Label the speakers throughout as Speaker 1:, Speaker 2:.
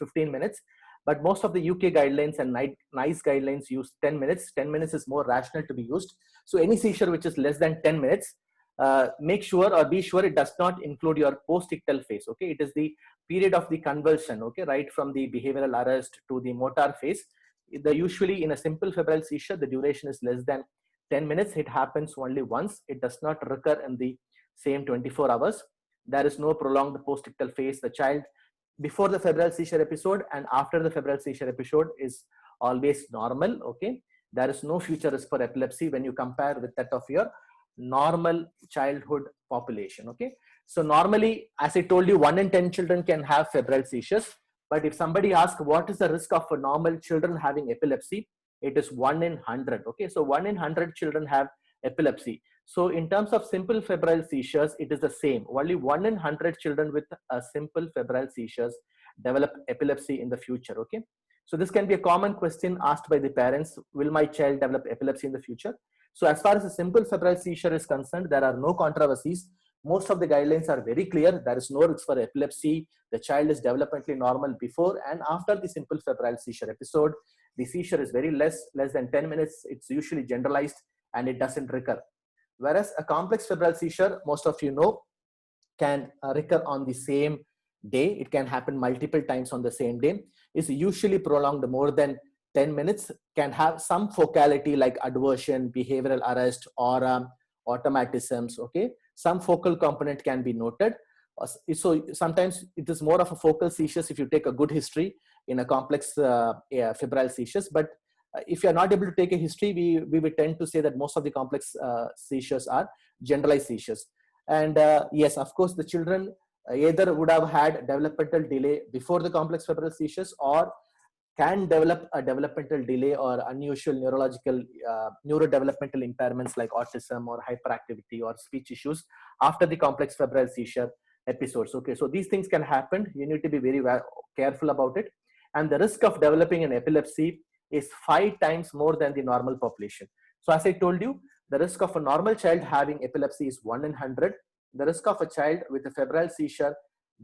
Speaker 1: 15 minutes. But most of the UK guidelines and NICE guidelines use 10 minutes. 10 minutes is more rational to be used. So any seizure which is less than 10 minutes, make sure or be sure it does not include your post-ictal phase. Okay, it is the period of the convulsion. Okay, right from the behavioral arrest to the motor phase. Usually in a simple febrile seizure, the duration is less than 10 minutes. It happens only once. It does not recur in the same 24 hours. There is no prolonged post-ictal phase. The child before the febrile seizure episode and after the febrile seizure episode is always normal. Okay, there is no future risk for epilepsy when you compare with that of your normal childhood population. Okay, so normally, as I told you, 1 in 10 children can have febrile seizures. But if somebody asks what is the risk of normal children having epilepsy, it is 1 in 100. Okay, so 1 in 100 children have epilepsy. So in terms of simple febrile seizures, it is the same. Only 1 in 100 children with a simple febrile seizures develop epilepsy in the future. Okay, so this can be a common question asked by the parents: will my child develop epilepsy in the future? So as far as a simple febrile seizure is concerned, there are no controversies. Most of the guidelines are very clear. There is no risk for epilepsy. The child is developmentally normal before and after the simple febrile seizure episode. The seizure is very less than 10 minutes. It's usually generalized and it doesn't recur. Whereas a complex febrile seizure, most of you know, can recur on the same day. It can happen multiple times on the same day. Is usually prolonged more than 10 minutes, can have some focality like aversion, behavioral arrest, or automatisms. Okay, some focal component can be noted. So sometimes it is more of a focal seizures if you take a good history in a complex febrile seizures. But if you are not able to take a history, we would tend to say that most of the complex seizures are generalized seizures. And yes, of course, the children either would have had developmental delay before the complex febrile seizures or can develop a developmental delay or unusual neurological neurodevelopmental impairments like autism or hyperactivity or speech issues after the complex febrile seizure episodes. Okay, so these things can happen. You need to be very careful about it. And the risk of developing an epilepsy is 5 times more than the normal population. So as I told you, the risk of a normal child having epilepsy is 1 in 100. The risk of a child with a febrile seizure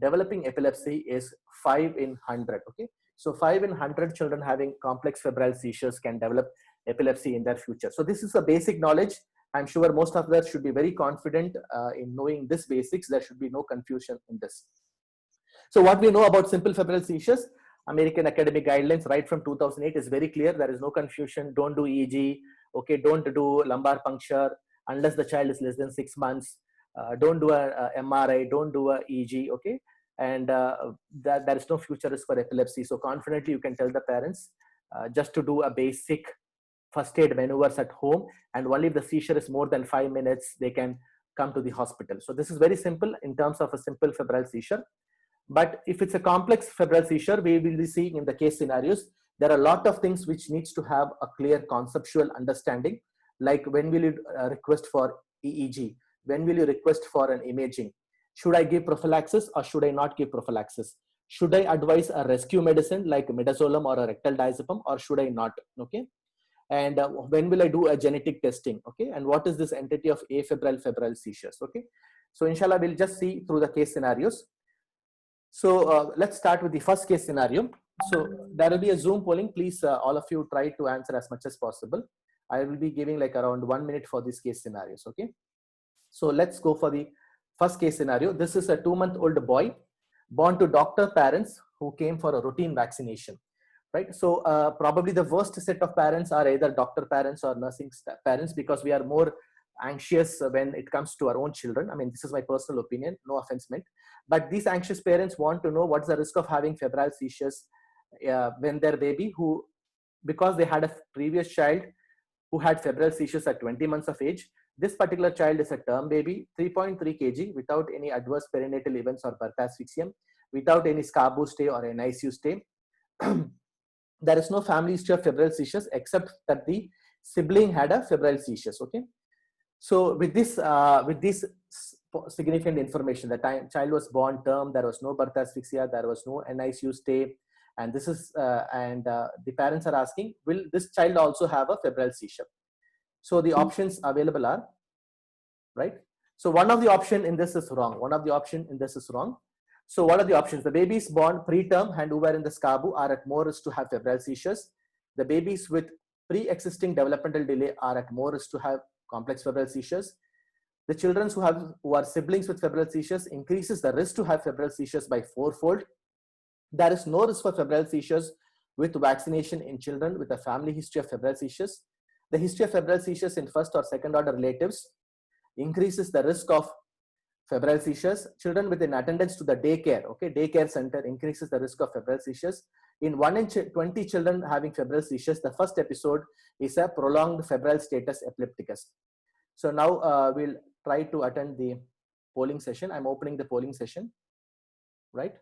Speaker 1: developing epilepsy is 5 in 100. Okay, so 5 in 100 children having complex febrile seizures can develop epilepsy in their future. So this is a basic knowledge. I'm sure most of us should be very confident in knowing this basics. There should be no confusion in this. So what we know about simple febrile seizures, American Academic Guidelines right from 2008 is very clear. There is no confusion. Don't do EEG. Okay, don't do lumbar puncture unless the child is less than 6 months. Don't do a MRI. Don't do a EEG. Okay, and that there is no future risk for epilepsy. So confidently you can tell the parents just to do a basic first aid maneuvers at home, and only if the seizure is more than 5 minutes they can come to the hospital. So this is very simple in terms of a simple febrile seizure. But if it's a complex febrile seizure, we will be seeing in the case scenarios, there are a lot of things which needs to have a clear conceptual understanding, like when will you request for EEG, when will you request for an imaging, should I give prophylaxis or should I not give prophylaxis, should I advise a rescue medicine like midazolam or a rectal diazepam or should I not. Okay, and when will I do a genetic testing. Okay, and what is this entity of afebrile febrile seizures. Okay, so inshallah we'll just see through the case scenarios. So let's start with the first case scenario. So there will be a Zoom polling. Please, all of you try to answer as much as possible. I will be giving like around 1 minute for these case scenarios. Okay, so let's go for the first case scenario. This is a 2-month-old boy born to doctor parents who came for a routine vaccination. Right. So probably the worst set of parents are either doctor parents or nursing parents, because we are more anxious when it comes to our own children. I mean, this is my personal opinion, no offense meant. But these anxious parents want to know what's the risk of having febrile seizures when their baby, who, because they had a previous child who had febrile seizures at 20 months of age. This particular child is a term baby, 3.3 kg, without any adverse perinatal events or birth asphyxium, without any SCARBU stay or an ICU stay. There is no family history of febrile seizures except that the sibling had a febrile seizures. Okay, so with this significant information, the child was born term, there was no birth asphyxia, there was no NICU stay, and this is the parents are asking, will this child also have a febrile seizure? So the options available are, right, so one of the option in this is wrong, one of the option in this is wrong. So what are the options? The babies born preterm and who were in the SCABU are at more risk to have febrile seizures. The babies with pre-existing developmental delay are at more risk to have complex febrile seizures. The children who are siblings with febrile seizures increases the risk to have febrile seizures by 4-fold. There is no risk for febrile seizures with vaccination in children with a family history of febrile seizures. The history of febrile seizures in first or second order relatives increases the risk of febrile seizures. Children with an attendance to the daycare, daycare center increases the risk of febrile seizures. In 1 in 20 children having febrile seizures, the first episode is a prolonged febrile status epilepticus. So now we'll try to attend the polling session. I'm opening the polling session, right?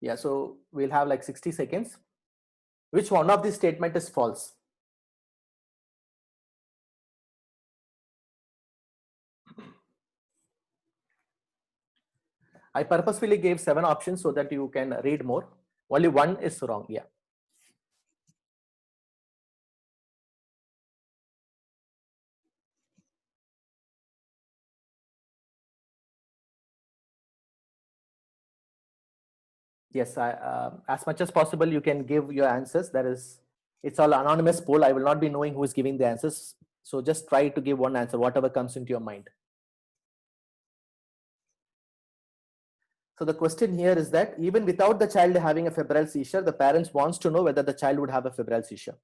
Speaker 1: Yeah, so we'll have like 60 seconds. Which one of these statement is false? I purposefully gave 7 options so that you can read more. Only one is wrong. Yeah. Yes, as much as possible, you can give your answers. It's all anonymous poll. I will not be knowing who is giving the answers. So just try to give one answer, whatever comes into your mind. So the question here is that even without the child having a febrile seizure, the parents wants to know whether the child would have a febrile seizure.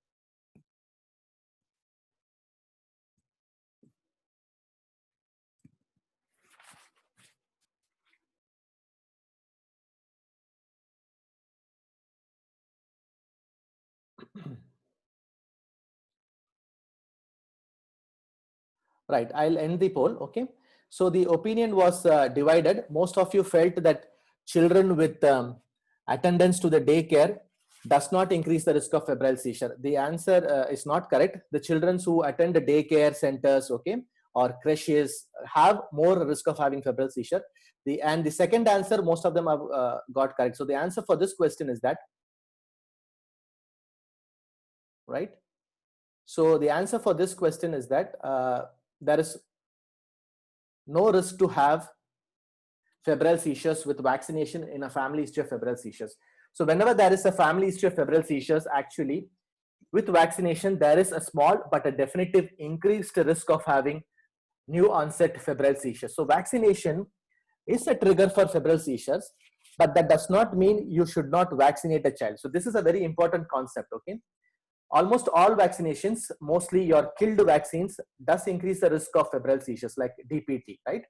Speaker 1: Right, I'll end the poll. Okay, so the opinion was divided. Most of you felt that children with attendance to the daycare does not increase the risk of febrile seizure. The answer is not correct. The children who attend the daycare centers, or creches have more risk of having febrile seizure. The second answer, most of them have got correct. So the answer for this question is that, right? So the answer for this question is that there is no risk to have febrile seizures with vaccination in a family history of febrile seizures. So whenever there is a family history of febrile seizures, actually with vaccination, there is a small but a definitive increased risk of having new onset febrile seizures. So vaccination is a trigger for febrile seizures, but that does not mean you should not vaccinate a child. So this is a very important concept. Okay, almost all vaccinations, mostly your killed vaccines, does increase the risk of febrile seizures like DPT, right?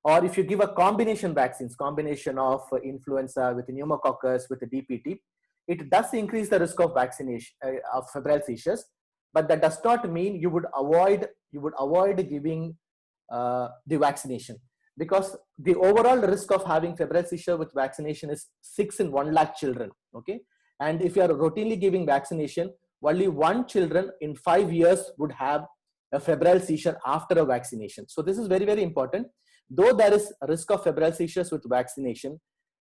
Speaker 1: Or if you give a combination vaccines, combination of influenza with pneumococcus with the DPT, it does increase the risk of vaccination of febrile seizures, but that does not mean you would avoid giving the vaccination, because the overall risk of having febrile seizure with vaccination is 6 in 1 lakh children. Okay, and if you are routinely giving vaccination, only 1 children in 5 years would have a febrile seizure after a vaccination. So this is very, very important. Though there is a risk of febrile seizures with vaccination,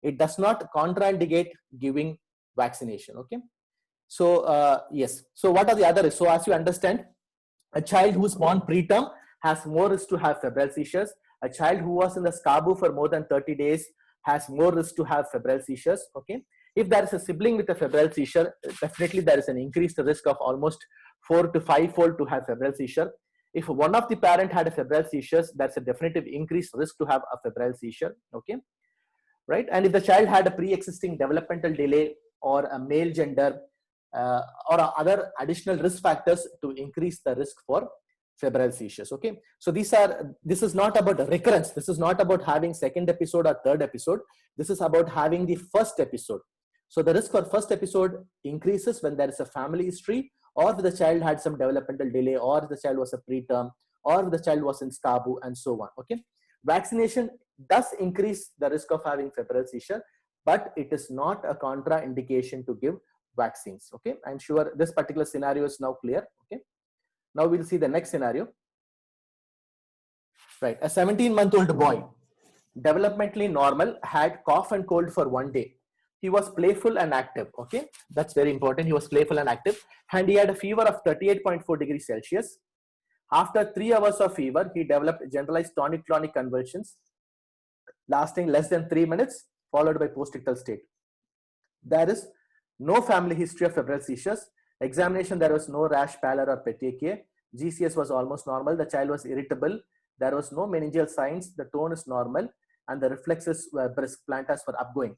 Speaker 1: it does not contraindicate giving vaccination. Okay, so yes. So what are the other risks? So as you understand, a child who is born preterm has more risk to have febrile seizures. A child who was in the SCABU for more than 30 days has more risk to have febrile seizures. Okay, if there is a sibling with a febrile seizure, definitely there is an increased risk of almost 4 to 5-fold to have febrile seizure. If one of the parent had a febrile seizures, that's a definitive increased risk to have a febrile seizure. Okay, right? And if the child had a pre-existing developmental delay or a male gender or other additional risk factors to increase the risk for febrile seizures. Okay, so this is not about recurrence. This is not about having second episode or third episode. This is about having the first episode. So the risk for first episode increases when there is a family history, or if the child had some developmental delay, or if the child was a preterm, or if the child was in SCABU, and so on. Okay, vaccination does increase the risk of having febrile seizure, but it is not a contraindication to give vaccines. Okay, I'm sure this particular scenario is now clear. Okay, now we'll see the next scenario. Right, a 17-month-old boy, developmentally normal, had cough and cold for 1 day. He was playful and active. Okay, that's very important. He was playful and active, and he had a fever of 38.4 degrees Celsius. After 3 hours of fever, he developed generalized tonic-clonic convulsions lasting less than 3 minutes, followed by post-ictal state. There is no family history of febrile seizures. Examination, there was no rash, pallor, or petechia. GCS was almost normal. The child was irritable. There was no meningeal signs. The tone is normal, and the reflexes were brisk. Plantas were upgoing.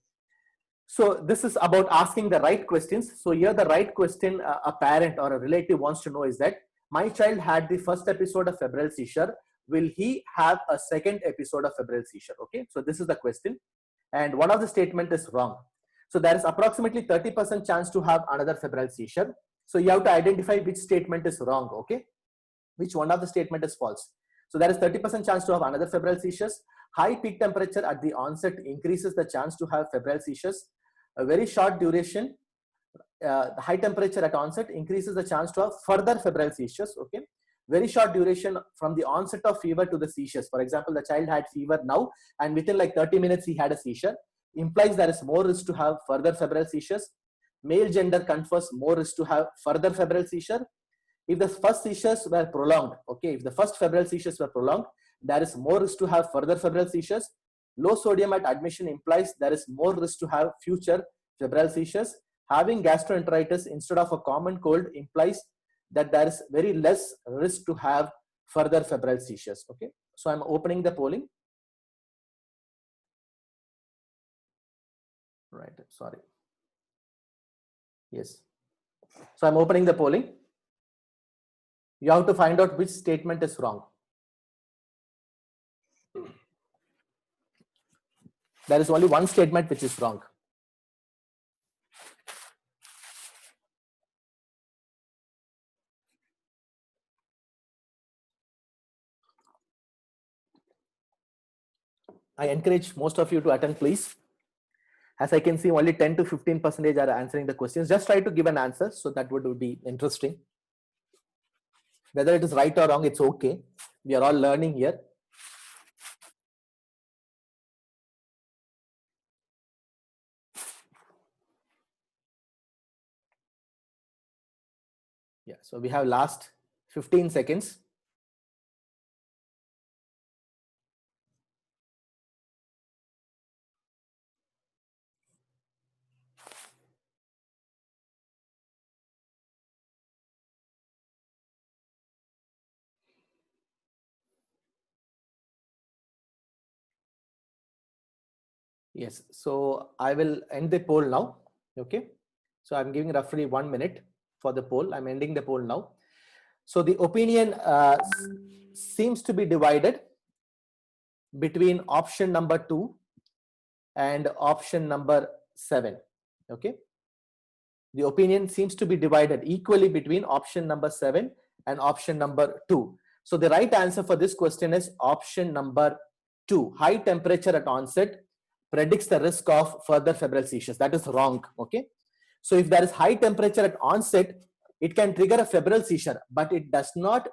Speaker 1: So this is about asking the right questions. So here the right question a parent or a relative wants to know is that my child had the first episode of febrile seizure. Will he have a second episode of febrile seizure? Okay, so this is the question. And one of the statement is wrong. So there is approximately 30% chance to have another febrile seizure. So you have to identify which statement is wrong, okay? Which one of the statement is false. So there is 30% chance to have another febrile seizures. High peak temperature at the onset increases the chance to have febrile seizures. A very short duration, high temperature at onset increases the chance to have further febrile seizures, okay? Very short duration from the onset of fever to the seizures. For example, the child had fever now and within like 30 minutes he had a seizure. Implies there is more risk to have further febrile seizures. Male gender confers more risk to have further febrile seizure. If the first seizures were prolonged, okay, if the first febrile seizures were prolonged, there is more risk to have further febrile seizures. Low sodium at admission implies there is more risk to have future febrile seizures. Having gastroenteritis instead of a common cold implies that there is very less risk to have further febrile seizures. Okay, so I'm opening the polling. Right, sorry. Yes. So I'm opening the polling. You have to find out which statement is wrong. There is only one statement which is wrong. I encourage most of you to attend, please. As I can see, only 10 to 15% are answering the questions. Just try to give an answer, so that would be interesting. Whether it is right or wrong, it's okay. We are all learning here. Yeah, so we have last 15 seconds. Yes, so I will end the poll now. Okay, so I'm giving roughly 1 minute for the poll. I'm ending the poll now. So the opinion seems to be divided between option number 2 and option number 7. Okay, the opinion seems to be divided equally between option number 7 and option number 2. So the right answer for this question is option number 2. High temperature at onset predicts the risk of further febrile seizures. That is wrong. Okay, so if there is high temperature at onset, it can trigger a febrile seizure, but it does not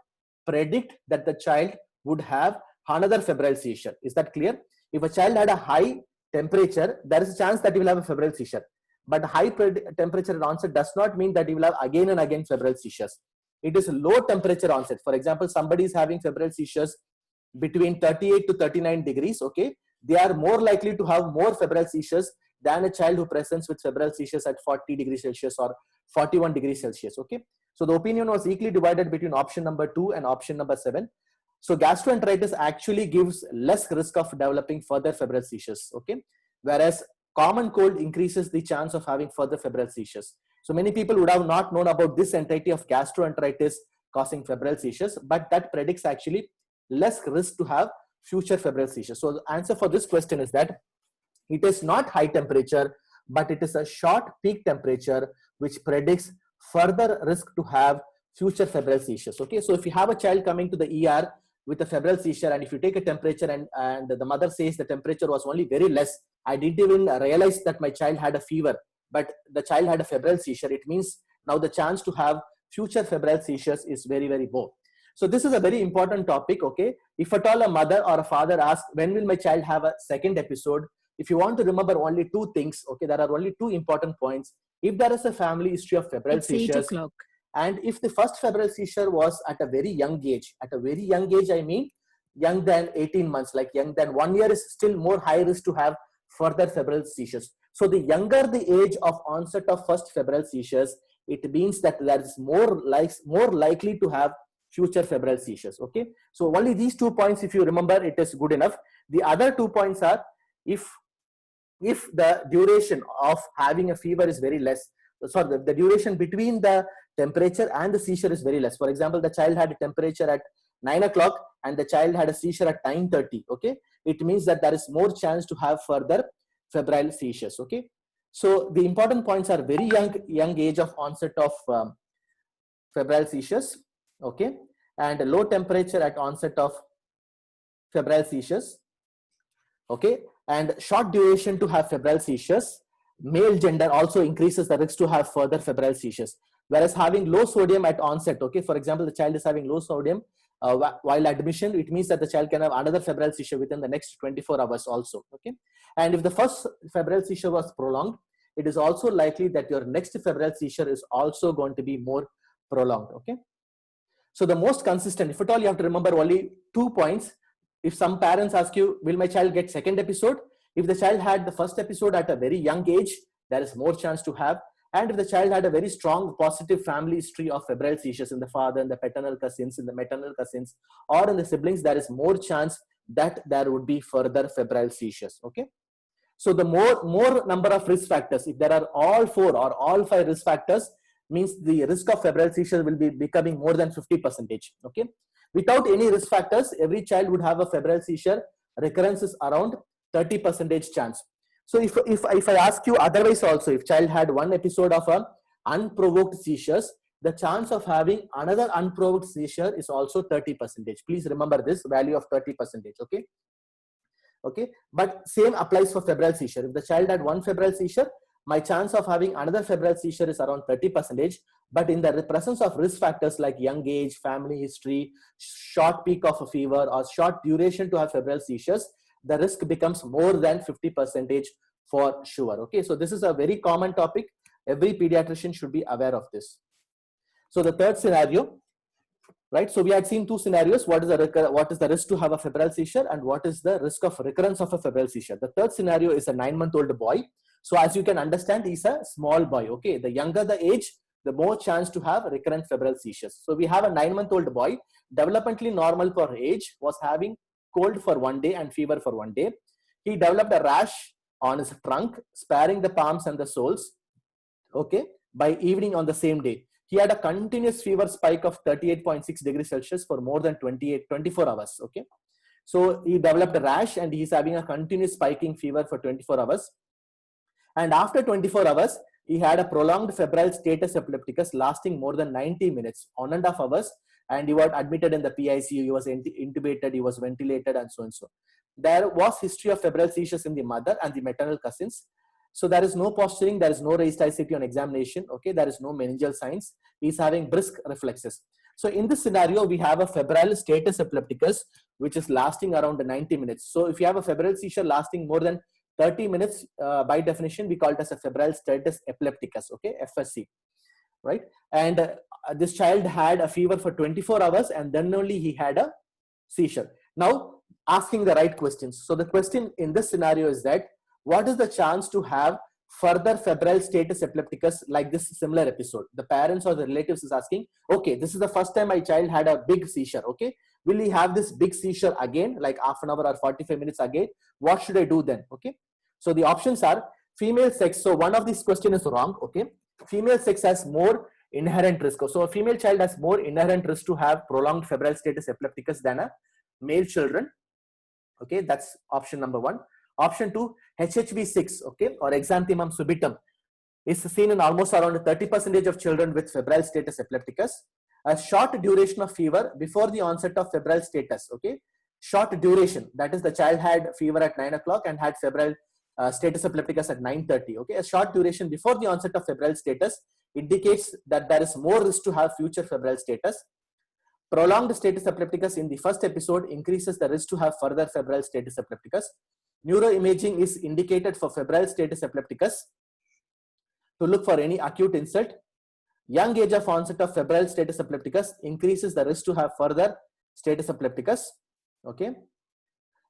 Speaker 1: predict that the child would have another febrile seizure. Is that clear? If a child had a high temperature, there is a chance that he will have a febrile seizure. But high temperature at onset does not mean that he will have again and again febrile seizures. It is low temperature onset. For example, somebody is having febrile seizures between 38 to 39 degrees. Okay, they are more likely to have more febrile seizures than a child who presents with febrile seizures at 40 degrees Celsius or 41 degrees Celsius. Okay, so the opinion was equally divided between option number 2 and option number 7. So gastroenteritis actually gives less risk of developing further febrile seizures. Okay, whereas common cold increases the chance of having further febrile seizures. So many people would have not known about this entity of gastroenteritis causing febrile seizures, but that predicts actually less risk to have future febrile seizures. So the answer for this question is that it is not high temperature, but it is a short peak temperature which predicts further risk to have future febrile seizures. Okay, so if you have a child coming to the ER with a febrile seizure, and if you take a temperature and the mother says the temperature was only very less, I didn't even realize that my child had a fever, but the child had a febrile seizure, it means now the chance to have future febrile seizures is very, very low. So this is a very important topic. Okay, if at all a mother or a father asks, when will my child have a second episode? If you want to remember only two things, okay, there are only two important points. If there is a family history of febrile seizures, And if the first febrile seizure was at a very young age, I mean young than 18 months, like young than 1 year, is still more high risk to have further febrile seizures. So the younger the age of onset of first febrile seizures, it means that there is more likely to have future febrile seizures. Okay, so only these 2 points, if you remember, it is good enough. The other 2 points are, if the duration of having a fever is very less, sorry, the duration between the temperature and the seizure is very less. For example, the child had a temperature at 9 o'clock and the child had a seizure at 9:30. Okay, it means that there is more chance to have further febrile seizures. Okay, so the important points are very young age of onset of febrile seizures. Okay, and low temperature at onset of febrile seizures. Okay, and short duration to have febrile seizures. Male gender also increases the risk to have further febrile seizures. Whereas having low sodium at onset, okay, for example, the child is having low sodium while admission, it means that the child can have another febrile seizure within the next 24 hours also. Okay, and if the first febrile seizure was prolonged, it is also likely that your next febrile seizure is also going to be more prolonged. Okay, so the most consistent, if at all, you have to remember only 2 points. If some parents ask you, will my child get second episode? If the child had the first episode at a very young age, there is more chance to have. And if the child had a very strong positive family history of febrile seizures in the father, in the paternal cousins, in the maternal cousins, or in the siblings, there is more chance that there would be further febrile seizures. Okay, so the more number of risk factors, if there are all 4 or all 5 risk factors, means the risk of febrile seizure will be becoming more than 50%. Okay, without any risk factors, every child would have a febrile seizure. Recurrence is around 30% chance. So if I ask you otherwise also, if child had 1 episode of unprovoked seizures, the chance of having another unprovoked seizure is also 30%. Please remember this value of 30%. Okay, okay, but same applies for febrile seizure. If the child had 1 febrile seizure, my chance of having another febrile seizure is around 30%. But in the presence of risk factors like young age, family history, short peak of a fever, or short duration to have febrile seizures, the risk becomes more than 50% for sure. Okay, so this is a very common topic. Every pediatrician should be aware of this. So the third scenario, right? So we had seen 2 scenarios. What is the risk to have a febrile seizure, and what is the risk of recurrence of a febrile seizure? The third scenario is a 9-month-old boy. So as you can understand, he's a small boy. Okay, the younger the age, the more chance to have recurrent febrile seizures. So we have a 9-month-old boy, developmentally normal for age, was having cold for 1 day and fever for 1 day. He developed a rash on his trunk, sparing the palms and the soles. Okay, by evening on the same day, he had a continuous fever spike of 38.6 degrees Celsius for more than 24 hours. Okay, so he developed a rash and he's having a continuous spiking fever for 24 hours. And after 24 hours, he had a prolonged febrile status epilepticus lasting more than 90 minutes, 1.5 hours, and he was admitted in the PICU, he was intubated, he was ventilated, and so and so. There was history of febrile seizures in the mother and the maternal cousins. So there is no posturing, there is no raised ICP on examination. Okay, there is no meningeal signs. He's having brisk reflexes. So in this scenario, we have a febrile status epilepticus, which is lasting around 90 minutes. So if you have a febrile seizure lasting more than 30 minutes, by definition, we call it as a febrile status epilepticus, okay, FSC, right? And this child had a fever for 24 hours and then only he had a seizure. Now, asking the right questions. So the question in this scenario is that, what is the chance to have further febrile status epilepticus like this similar episode? The parents or the relatives is asking, okay, this is the first time my child had a big seizure, okay? Will he have this big seizure again, like half an hour or 45 minutes again? What should I do then? Okay. So the options are female sex. So one of these question is wrong. Okay. Female sex has more inherent risk. So a female child has more inherent risk to have prolonged febrile status epilepticus than a male children. Okay. That's option number 1. Option 2, HHV6, okay, or exanthemum subitum, is seen in almost around 30% of children with febrile status epilepticus. A short duration of fever before the onset of febrile status, okay, short duration, that is the child had fever at 9 o'clock and had febrile status epilepticus at 9:30, okay, a short duration before the onset of febrile status indicates that there is more risk to have future febrile status. Prolonged status epilepticus in the first episode increases the risk to have further febrile status epilepticus. Neuroimaging is indicated for febrile status epilepticus to look for any acute insult. Young age of onset of febrile status epilepticus increases the risk to have further status epilepticus. Okay.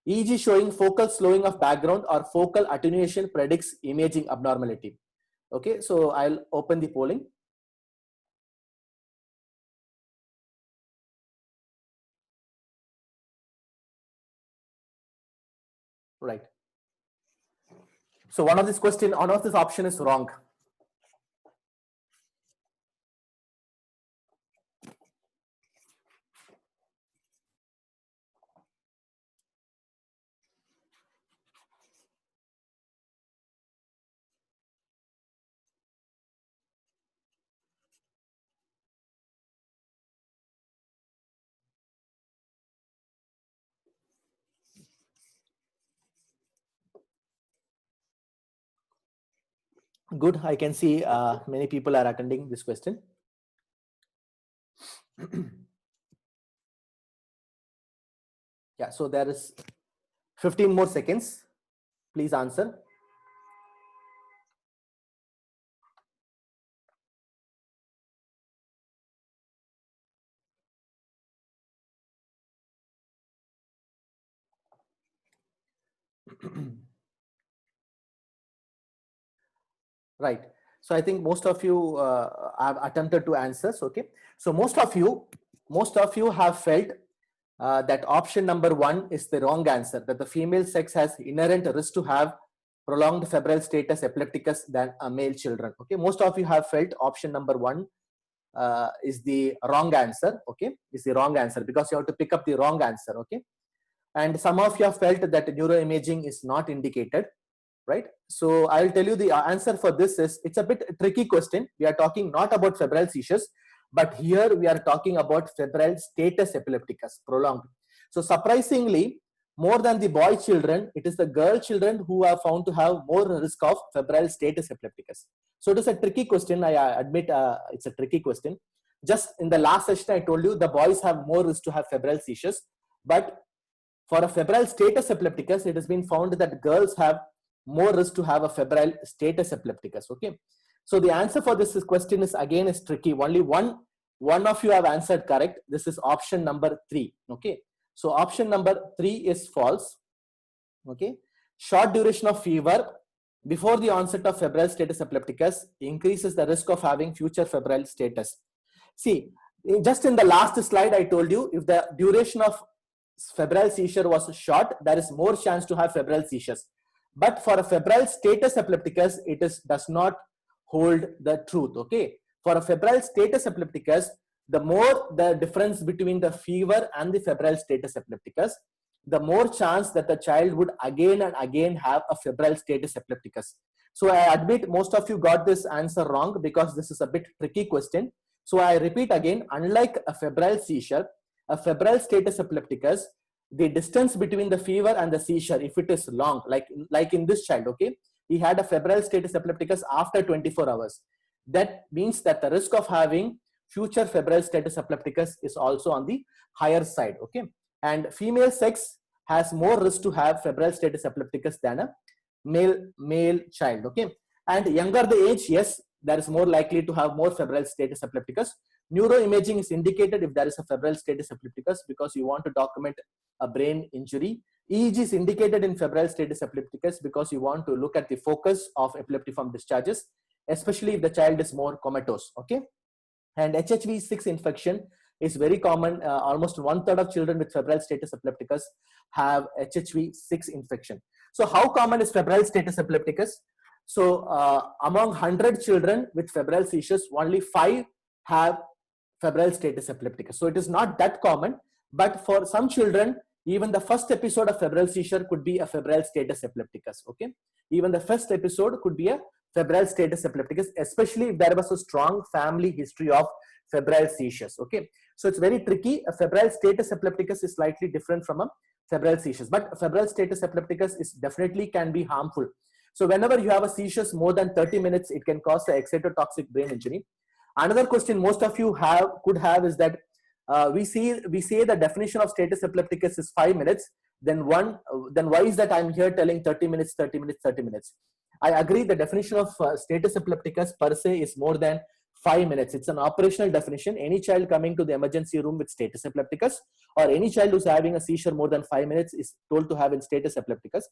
Speaker 1: EEG showing focal slowing of background or focal attenuation predicts imaging abnormality. Okay, so I'll open the polling. Right. So one of this option is wrong. Good. I can see many people are attending this question. Yeah, so there is 15 more seconds. Please answer. Right. So I think most of you have attempted to answer. Okay. So most of you have felt that option number 1 is the wrong answer, that the female sex has inherent risk to have prolonged febrile status epilepticus than a male children. Okay. Most of you have felt option number 1 is the wrong answer. Okay. Is the wrong answer because you have to pick up the wrong answer. Okay. And some of you have felt that neuroimaging is not indicated. Right. So I'll tell you the answer for this is, it's a bit tricky question. We are talking not about febrile seizures, but here we are talking about febrile status epilepticus, prolonged. So surprisingly, more than the boy children, it is the girl children who are found to have more risk of febrile status epilepticus. So it is a tricky question. I admit it's a tricky question. Just in the last session, I told you the boys have more risk to have febrile seizures, but for a febrile status epilepticus, it has been found that girls have more risk to have a febrile status epilepticus. Okay. So the answer for this question is again is tricky. Only one of you have answered correct. This is option number 3. Okay. So option number 3 is false. Okay. Short duration of fever before the onset of febrile status epilepticus increases the risk of having future febrile status. See, just in the last slide, I told you if the duration of febrile seizure was short, there is more chance to have febrile seizures. But for a febrile status epilepticus, it does not hold the truth. Okay. For a febrile status epilepticus, the more the difference between the fever and the febrile status epilepticus, the more chance that the child would again and again have a febrile status epilepticus. So I admit most of you got this answer wrong because this is a bit tricky question. So I repeat again, unlike a febrile seizure, a febrile status epilepticus, the distance between the fever and the seizure, if it is long, like in this child, okay, he had a febrile status epilepticus after 24 hours. That means that the risk of having future febrile status epilepticus is also on the higher side. Okay. And female sex has more risk to have febrile status epilepticus than a male child. Okay. And younger the age, yes, there is more likely to have more febrile status epilepticus. Neuroimaging is indicated if there is a febrile status epilepticus because you want to document a brain injury. EEG is indicated in febrile status epilepticus because you want to look at the focus of epileptiform discharges, especially if the child is more comatose. Okay. And HHV6 infection is very common. Almost 1/3 of children with febrile status epilepticus have HHV6 infection. So how common is febrile status epilepticus? So among 100 children with febrile seizures, only 5 have febrile status epilepticus. So it is not that common, but for some children, even the first episode of febrile seizure could be a febrile status epilepticus. Okay. Even the first episode could be a febrile status epilepticus, especially if there was a strong family history of febrile seizures. Okay. So it's very tricky. A febrile status epilepticus is slightly different from a febrile seizures, but febrile status epilepticus is definitely can be harmful. So whenever you have a seizures more than 30 minutes, it can cause an excitotoxic brain injury. Another question most of you could have is that we say the definition of status epilepticus is 5 minutes. Then why is that I'm here telling 30 minutes, 30 minutes, 30 minutes? I agree the definition of status epilepticus per se is more than 5 minutes. It's an operational definition. Any child coming to the emergency room with status epilepticus, or any child who's having a seizure more than 5 minutes, is told to have in status epilepticus.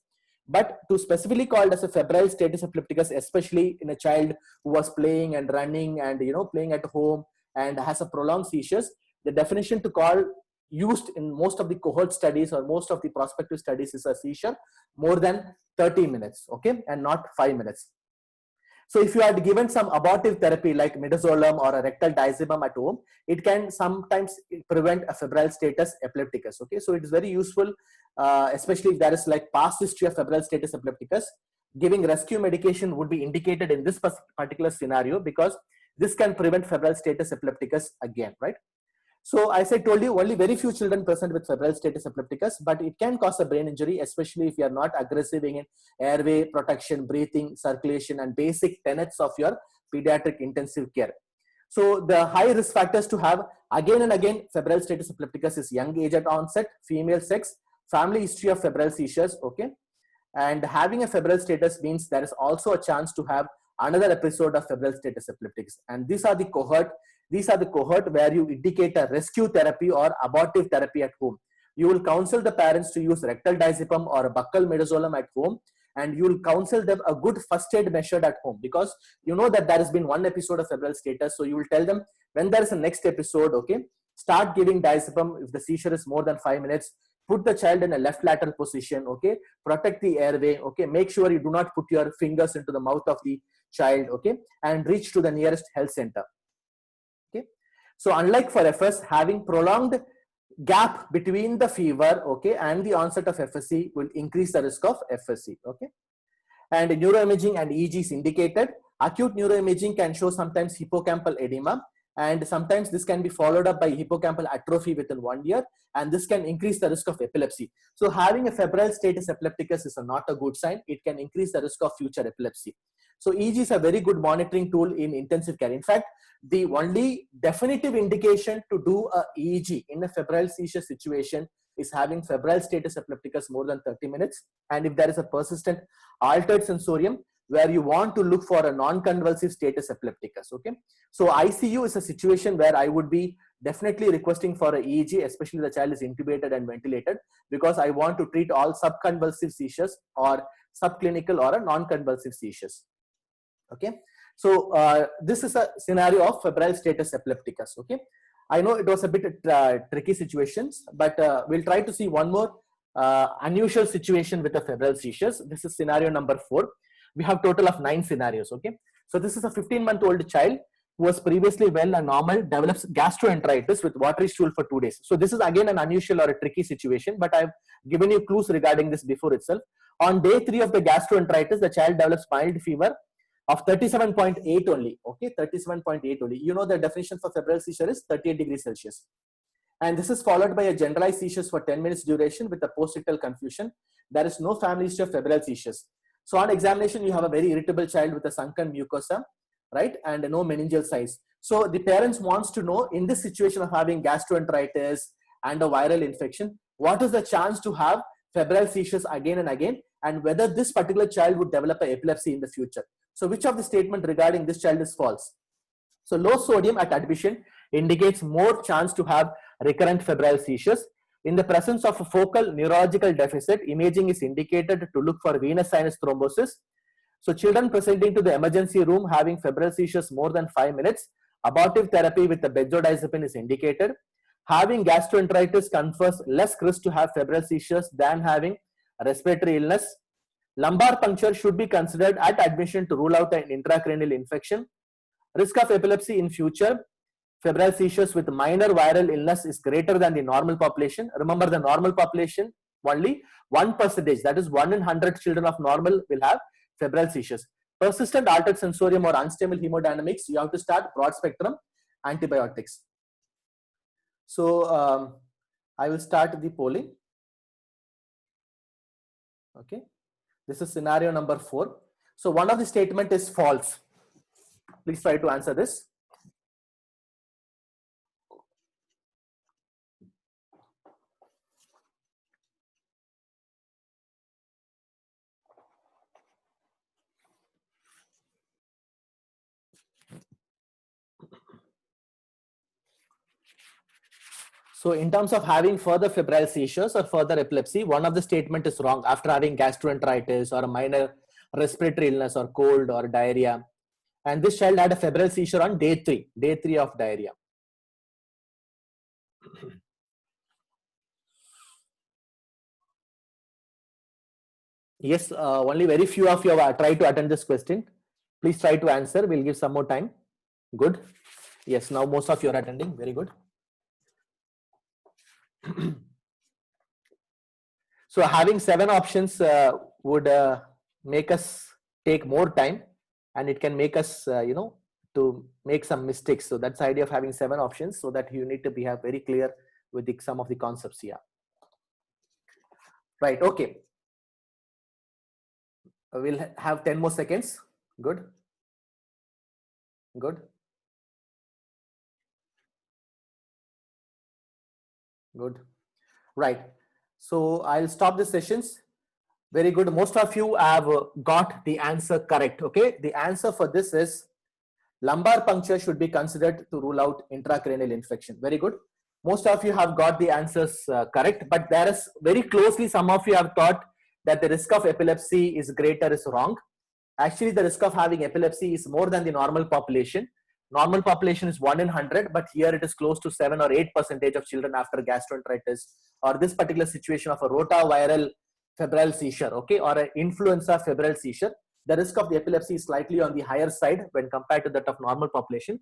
Speaker 1: But to specifically called as a febrile status epilepticus, especially in a child who was playing and running and playing at home and has a prolonged seizures, the definition to call used in most of the cohort studies or most of the prospective studies is a seizure more than 30 minutes, okay, and not 5 minutes. So if you had given some abortive therapy like midazolam or a rectal diazepam at home, it can sometimes prevent a febrile status epilepticus. Okay, so it is very useful, especially if there is like past history of febrile status epilepticus. Giving rescue medication would be indicated in this particular scenario because this can prevent febrile status epilepticus again, right? So as I told you, only very few children present with febrile status epilepticus, but it can cause a brain injury, especially if you are not aggressive in airway protection, breathing, circulation, and basic tenets of your pediatric intensive care. So the high risk factors to have again and again febrile status epilepticus is young age at onset, female sex, family history of febrile seizures, okay? And having a febrile status means there is also a chance to have another episode of febrile status epilepticus. And these are the cohort where you indicate a rescue therapy or abortive therapy at home. You will counsel the parents to use rectal diazepam or a buccal midazolam at home, and you will counsel them a good first aid measured at home, because you know that there has been one episode of febrile status. So you will tell them when there is a next episode, okay, start giving diazepam if the seizure is more than 5 minutes. Put the child in a left lateral position, okay, protect the airway, okay, make sure you do not put your fingers into the mouth of the child, okay, and reach to the nearest health center. Okay, so unlike for FS, having prolonged gap between the fever, okay, and the onset of FSC will increase the risk of FSC, okay. And neuroimaging and EEG is indicated. Acute neuroimaging can show sometimes hippocampal edema, and sometimes this can be followed up by hippocampal atrophy within 1 year, and this can increase the risk of epilepsy. So having a febrile status epilepticus is not a good sign. It can increase the risk of future epilepsy. So EEG is a very good monitoring tool in intensive care. In fact, the only definitive indication to do a EEG in a febrile seizure situation is having febrile status epilepticus more than 30 minutes. And if there is a persistent altered sensorium where you want to look for a non-convulsive status epilepticus, okay. So ICU is a situation where I would be definitely requesting for a EEG, especially the child is intubated and ventilated, because I want to treat all subconvulsive seizures or subclinical or a non-convulsive seizures. Okay, so this is a scenario of febrile status epilepticus. Okay, I know it was a bit tricky situations, but we'll try to see one more unusual situation with the febrile seizures. This is scenario number 4. We have total of 9 scenarios. Okay, so this is a 15-month-old child who was previously well and normal, develops gastroenteritis with watery stool for 2 days. So this is again an unusual or a tricky situation, but I've given you clues regarding this before itself. On day 3 of the gastroenteritis, the child develops mild fever of 37.8 only. Okay, 37.8 only. You know the definition for febrile seizure is 38 degrees Celsius. And this is followed by a generalized seizures for 10 minutes duration with a post-ictal confusion. There is no family history of febrile seizures. So on examination, you have a very irritable child with a sunken mucosa, right? And no meningeal size. So the parents wants to know, in this situation of having gastroenteritis and a viral infection, what is the chance to have febrile seizures again and again, and whether this particular child would develop an epilepsy in the future. So which of the statement regarding this child is false? So low sodium at admission indicates more chance to have recurrent febrile seizures. In the presence of a focal neurological deficit, imaging is indicated to look for venous sinus thrombosis. So children presenting to the emergency room having febrile seizures more than 5 minutes, abortive therapy with the benzodiazepine is indicated. Having gastroenteritis confers less risk to have febrile seizures than having respiratory illness. Lumbar puncture should be considered at admission to rule out an intracranial infection. Risk of epilepsy in future. Febrile seizures with minor viral illness is greater than the normal population. Remember, the normal population, only 1%, that is 1 in 100 children of normal will have febrile seizures. Persistent altered sensorium or unstable hemodynamics, you have to start broad spectrum antibiotics. So I will start the polling. Okay, this is scenario number 4. So one of the statement is false. Please try to answer this. So in terms of having further febrile seizures or further epilepsy, one of the statement is wrong after having gastroenteritis or a minor respiratory illness or cold or diarrhea. And this child had a febrile seizure on day 3 of diarrhea. Yes, only very few of you have tried to attend this question. Please try to answer. We'll give some more time. Good. Yes, now most of you are attending. Very good. So having 7 options would make us take more time, and it can make us, to make some mistakes. So that's the idea of having 7 options, so that you need to be very clear with some of the concepts here. Right. Okay. We'll have 10 more seconds. Good. Good. Good. Right. So I'll stop the sessions. Very good. Most of you have got the answer correct. Okay. The answer for this is lumbar puncture should be considered to rule out intracranial infection. Very good. Most of you have got the answers correct, but there is very closely, some of you have thought that the risk of epilepsy is greater is wrong. Actually, the risk of having epilepsy is more than the normal population. Normal population is 1 in 100, but here it is close to 7 or 8% of children after gastroenteritis or this particular situation of a rotaviral febrile seizure, okay, or an influenza febrile seizure. The risk of the epilepsy is slightly on the higher side when compared to that of normal population.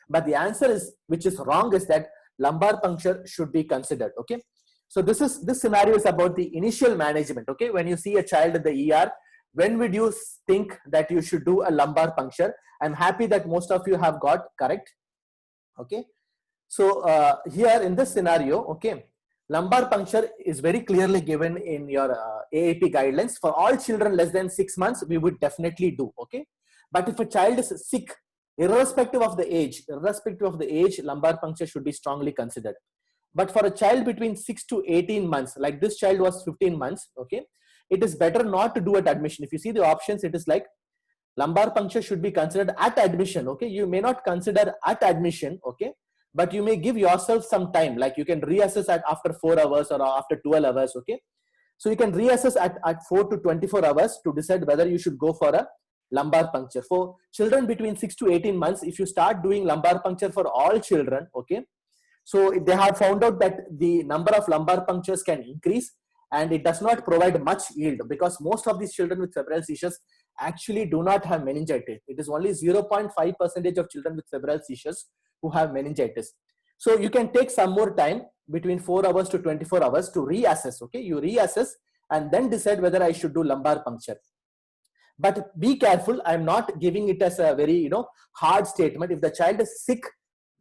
Speaker 1: But the answer is, which is wrong, is that lumbar puncture should be considered, okay. So this scenario is about the initial management, okay. When you see a child in the ER, when would you think that you should do a lumbar puncture? I'm happy that most of you have got correct, okay. So here in this scenario, okay, lumbar puncture is very clearly given in your AAP guidelines. For all children less than 6 months, we would definitely do, okay. But if a child is sick, irrespective of the age, lumbar puncture should be strongly considered. But for a child between 6 to 18 months, like this child was 15 months, okay, it is better not to do at admission. If you see the options, it is like lumbar puncture should be considered at admission, okay. You may not consider at admission, okay, but you may give yourself some time, like you can reassess after 4 hours or after 12 hours, okay. So you can reassess at 4 to 24 hours to decide whether you should go for a lumbar puncture. For children between 6 to 18 months, if you start doing lumbar puncture for all children, okay, so they have found out that the number of lumbar punctures can increase, and it does not provide much yield, because most of these children with febrile seizures actually do not have meningitis. It is only 0.5% of children with febrile seizures who have meningitis. So you can take some more time between 4 hours to 24 hours to reassess, okay. You reassess and then decide whether I should do lumbar puncture. But be careful, I'm not giving it as a very hard statement. If the child is sick,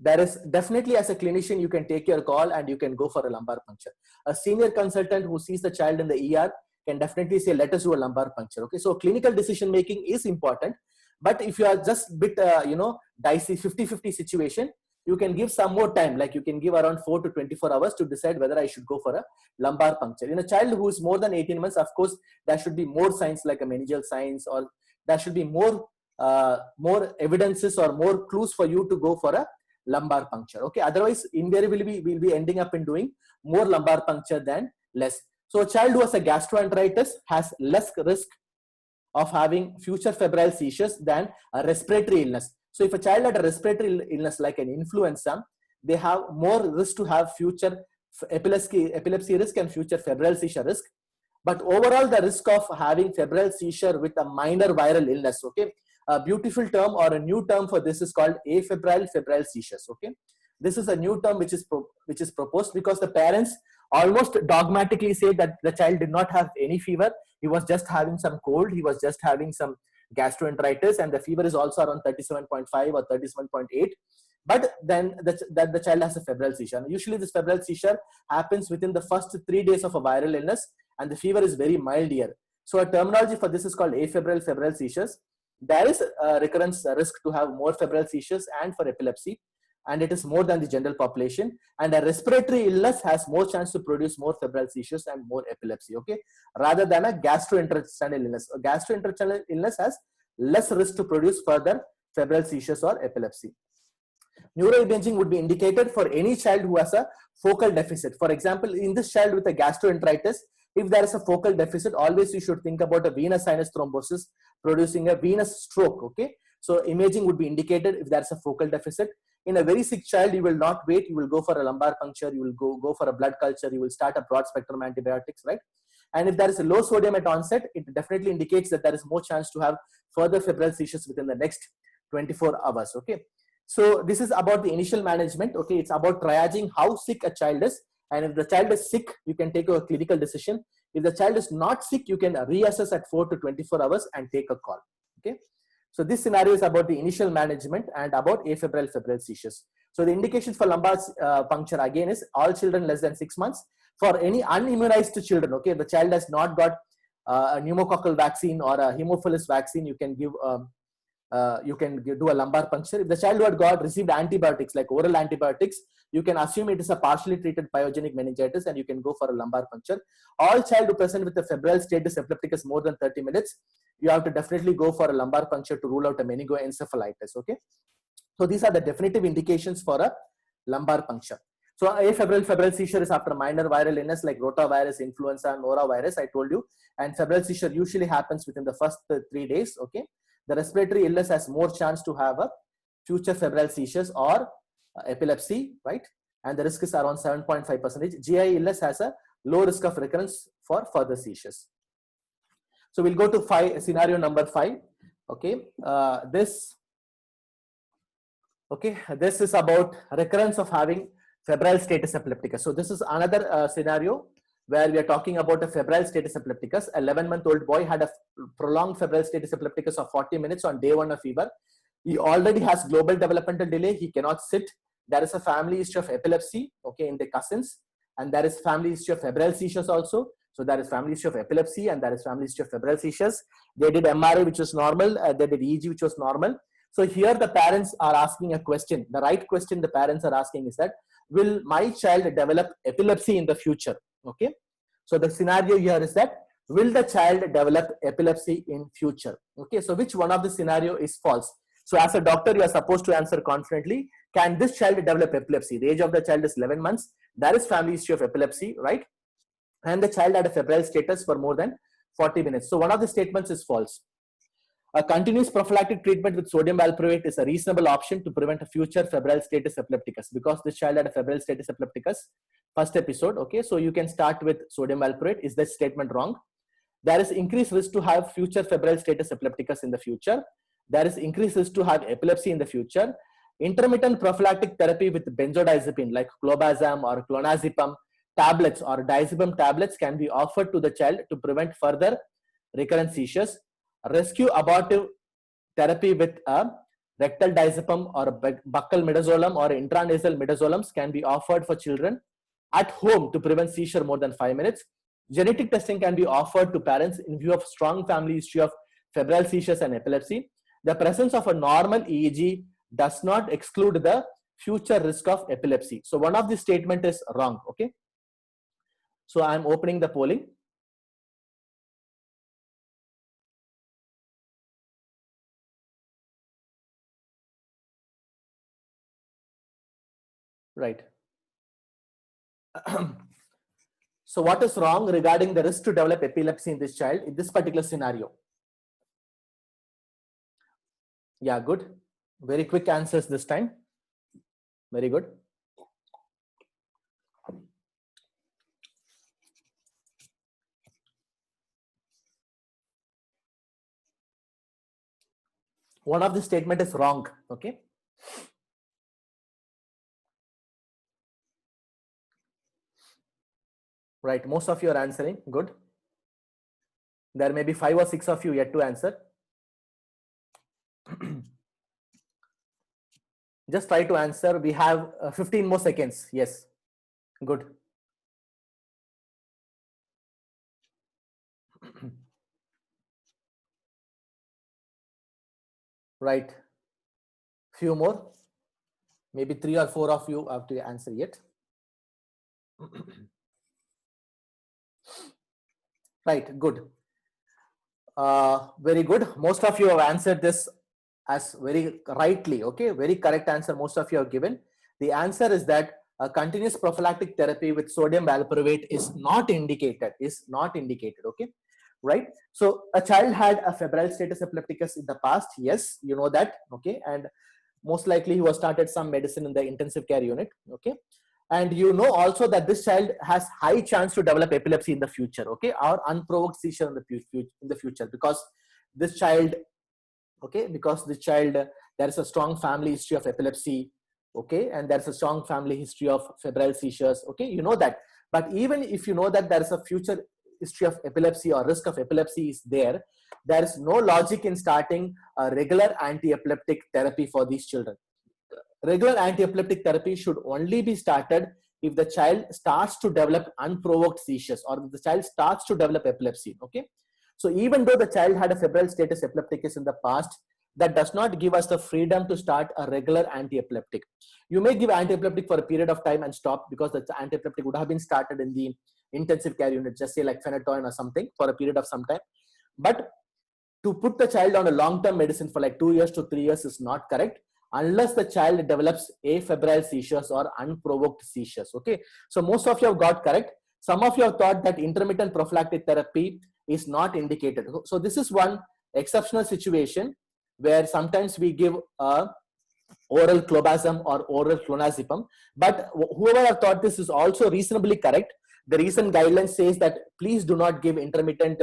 Speaker 1: there is definitely, as a clinician, you can take your call and you can go for a lumbar puncture. A senior consultant who sees the child in the ER can definitely say, let us do a lumbar puncture, okay. So clinical decision making is important, but if you are just bit dicey 50-50 situation, you can give some more time, like you can give around 4 to 24 hours to decide whether I should go for a lumbar puncture. In a child who is more than 18 months, of course, there should be more signs like a meningeal signs, or there should be more evidences or more clues for you to go for a lumbar puncture, okay. Otherwise, invariably we'll be ending up in doing more lumbar puncture than less. So a child who has a gastroenteritis has less risk of having future febrile seizures than a respiratory illness. So if a child had a respiratory illness like an influenza, they have more risk to have future epilepsy risk and future febrile seizure risk. But overall, the risk of having febrile seizure with a minor viral illness, okay, a beautiful term or a new term for this is called afebrile febrile seizures, okay. This is a new term which is proposed because the parents almost dogmatically say that the child did not have any fever. He was just having some cold. He was just having some gastroenteritis, and the fever is also around 37.5 or 37.8. But then the child has a febrile seizure. And usually this febrile seizure happens within the first 3 days of a viral illness, and the fever is very mild here. So a terminology for this is called afebrile febrile seizures. There is a recurrence risk to have more febrile seizures and for epilepsy, and it is more than the general population. And a respiratory illness has more chance to produce more febrile seizures and more epilepsy, okay, rather than a gastrointestinal illness. A gastrointestinal illness has less risk to produce further febrile seizures or epilepsy. Neuroimaging would be indicated for any child who has a focal deficit. For example, in this child with a gastroenteritis, if there is a focal deficit, always you should think about a venous sinus thrombosis producing a venous stroke. Okay, so imaging would be indicated if there is a focal deficit. In a very sick child, you will not wait. You will go for a lumbar puncture. You will go for a blood culture. You will start a broad spectrum antibiotics, right? And if there is a low sodium at onset, it definitely indicates that there is more chance to have further febrile seizures within the next 24 hours. Okay. So this is about the initial management. Okay. It's about triaging how sick a child is. And if the child is sick, you can take a clinical decision. If the child is not sick, you can reassess at 4 to 24 hours and take a call. Okay. So this scenario is about the initial management and about afebrile febrile seizures. So the indications for lumbar puncture again is all children less than 6 months. For any unimmunized children, okay, the child has not got a pneumococcal vaccine or a hemophilus vaccine, you can give do a lumbar puncture. If the child who had received antibiotics like oral antibiotics, you can assume it is a partially treated pyogenic meningitis and you can go for a lumbar puncture. All child who present with a febrile status epilepticus more than 30 minutes, you have to definitely go for a lumbar puncture to rule out a meningoencephalitis. Okay, so these are the definitive indications for a lumbar puncture. So afebrile febrile seizure is after minor viral illness like rotavirus, influenza, norovirus, I told you. And febrile seizure usually happens within the first 3 days. Okay, the respiratory illness has more chance to have a future febrile seizures or epilepsy, right? And the risk is around 7.5%. GI illness has a low risk of recurrence for further seizures. So we'll go to scenario number 5. Okay, this is about recurrence of having febrile status epilepticus. So this is another scenario where we are talking about a febrile status epilepticus. A 11-month-old boy had a prolonged febrile status epilepticus of 40 minutes on day 1 of fever. He already has global developmental delay. He cannot sit. There is a family history of epilepsy, okay, in the cousins, and there is family history of febrile seizures also. So there is family history of epilepsy and there is family history of febrile seizures. They did MRI, which was normal. They did EEG, which was normal. So here the parents are asking a question. The right question the parents are asking is that, will my child develop epilepsy in the future? Okay. So the scenario here is that, will the child develop epilepsy in future? Okay. So which one of the scenario is false? So as a doctor, you are supposed to answer confidently. Can this child develop epilepsy? The age of the child is 11 months. There is family history of epilepsy, right? And the child had a febrile status for more than 40 minutes. So one of the statements is false. A continuous prophylactic treatment with sodium valproate is a reasonable option to prevent a future febrile status epilepticus, because this child had a febrile status epilepticus first episode. Okay, so you can start with sodium valproate. Is this statement wrong? There is increased risk to have future febrile status epilepticus in the future. There is increased risk to have epilepsy in the future. Intermittent prophylactic therapy with benzodiazepine like clobazam or clonazepam tablets or diazepam tablets can be offered to the child to prevent further recurrent seizures. Rescue abortive therapy with a rectal diazepam or buccal midazolam or intranasal midazolams can be offered for children at home to prevent seizure more than 5 minutes. Genetic testing can be offered to parents in view of strong family history of febrile seizures and epilepsy. The presence of a normal EEG does not exclude the future risk of epilepsy. So one of the statement is wrong. Okay. So I'm opening the polling. Right. So what is wrong regarding the risk to develop epilepsy in this child in this particular scenario? Yeah, good. Very quick answers this time. Very good. One of the statement is wrong. Okay. Right. Most of you are answering. Good. There may be 5 or 6 of you yet to answer. Just try to answer. We have 15 more seconds. Yes. Good. Right. Few more. Maybe 3 or 4 of you have to answer yet. Right. Good. Very good. Most of you have answered this as very rightly, okay, very correct answer most of you have given. The answer is that a continuous prophylactic therapy with sodium valproate is not indicated, okay, right? So a child had a febrile status epilepticus in the past, yes, you know that, okay, and most likely he was started some medicine in the intensive care unit, okay, and you know also that this child has high chance to develop epilepsy in the future, okay, or unprovoked seizure in the future, because this child, okay, because the child, there is a strong family history of epilepsy, okay, and there's a strong family history of febrile seizures, okay, you know that. But even if you know that there is a future history of epilepsy or risk of epilepsy is there, there is no logic in starting a regular anti-epileptic therapy for these children. Regular anti-epileptic therapy should only be started if the child starts to develop unprovoked seizures or the child starts to develop epilepsy, okay. So even though the child had a febrile status epilepticus in the past, that does not give us the freedom to start a regular anti-epileptic. You may give anti-epileptic for a period of time and stop, because the anti-epileptic would have been started in the intensive care unit, just say like phenytoin or something, for a period of some time. But to put the child on a long-term medicine for like 2 years to 3 years is not correct, unless the child develops afebrile seizures or unprovoked seizures, okay. So most of you have got correct. Some of you have thought that intermittent prophylactic therapy is not indicated. So this is one exceptional situation where sometimes we give a oral clobazam or oral clonazepam, but whoever have thought this is also reasonably correct. The recent guidelines says that please do not give intermittent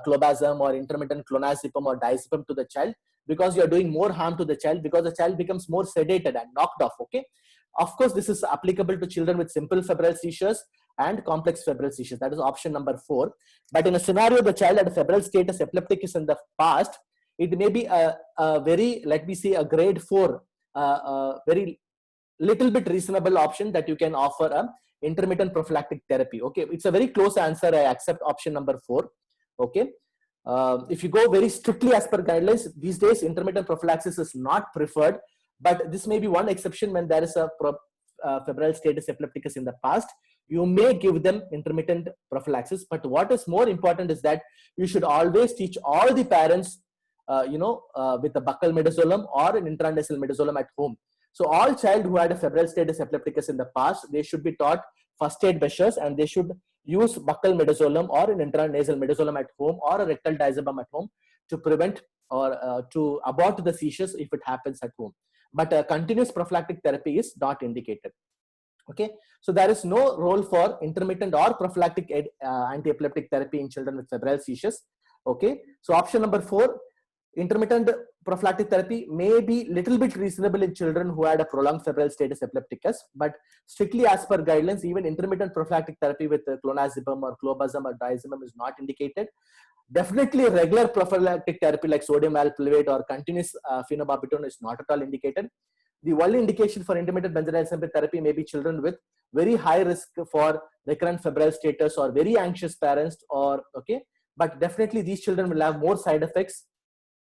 Speaker 1: clobazam or intermittent clonazepam or diazepam to the child, because you are doing more harm to the child, because the child becomes more sedated and knocked off, okay. Of course, this is applicable to children with simple febrile seizures and complex febrile seizures. That is option number 4. But in a scenario the child had a febrile status epilepticus in the past, it may be a very, let me say, a grade 4, very little bit reasonable option that you can offer a intermittent prophylactic therapy, okay. It's a very close answer. I accept option number 4, okay. If you go very strictly as per guidelines these days, intermittent prophylaxis is not preferred, but this may be one exception. When there is a febrile status epilepticus in the past, you may give them intermittent prophylaxis. But what is more important is that you should always teach all the parents, with the buccal midazolam or an intranasal midazolam at home. So all child who had a febrile status epilepticus in the past, they should be taught first aid measures, and they should use buccal midazolam or an intranasal midazolam at home or a rectal diazepam at home to prevent or to abort the seizures if it happens at home. But continuous prophylactic therapy is not indicated. Okay, so there is no role for intermittent or prophylactic anti-epileptic therapy in children with febrile seizures. Okay, so option number 4, intermittent prophylactic therapy may be little bit reasonable in children who had a prolonged febrile status epilepticus, but strictly as per guidelines, even intermittent prophylactic therapy with clonazepam or clobazam or diazepam is not indicated. Definitely regular prophylactic therapy like sodium valproate or continuous phenobarbital is not at all indicated. The only indication for intermittent benzodiazepine therapy may be children with very high risk for recurrent febrile status or very anxious parents, or okay, but definitely these children will have more side effects,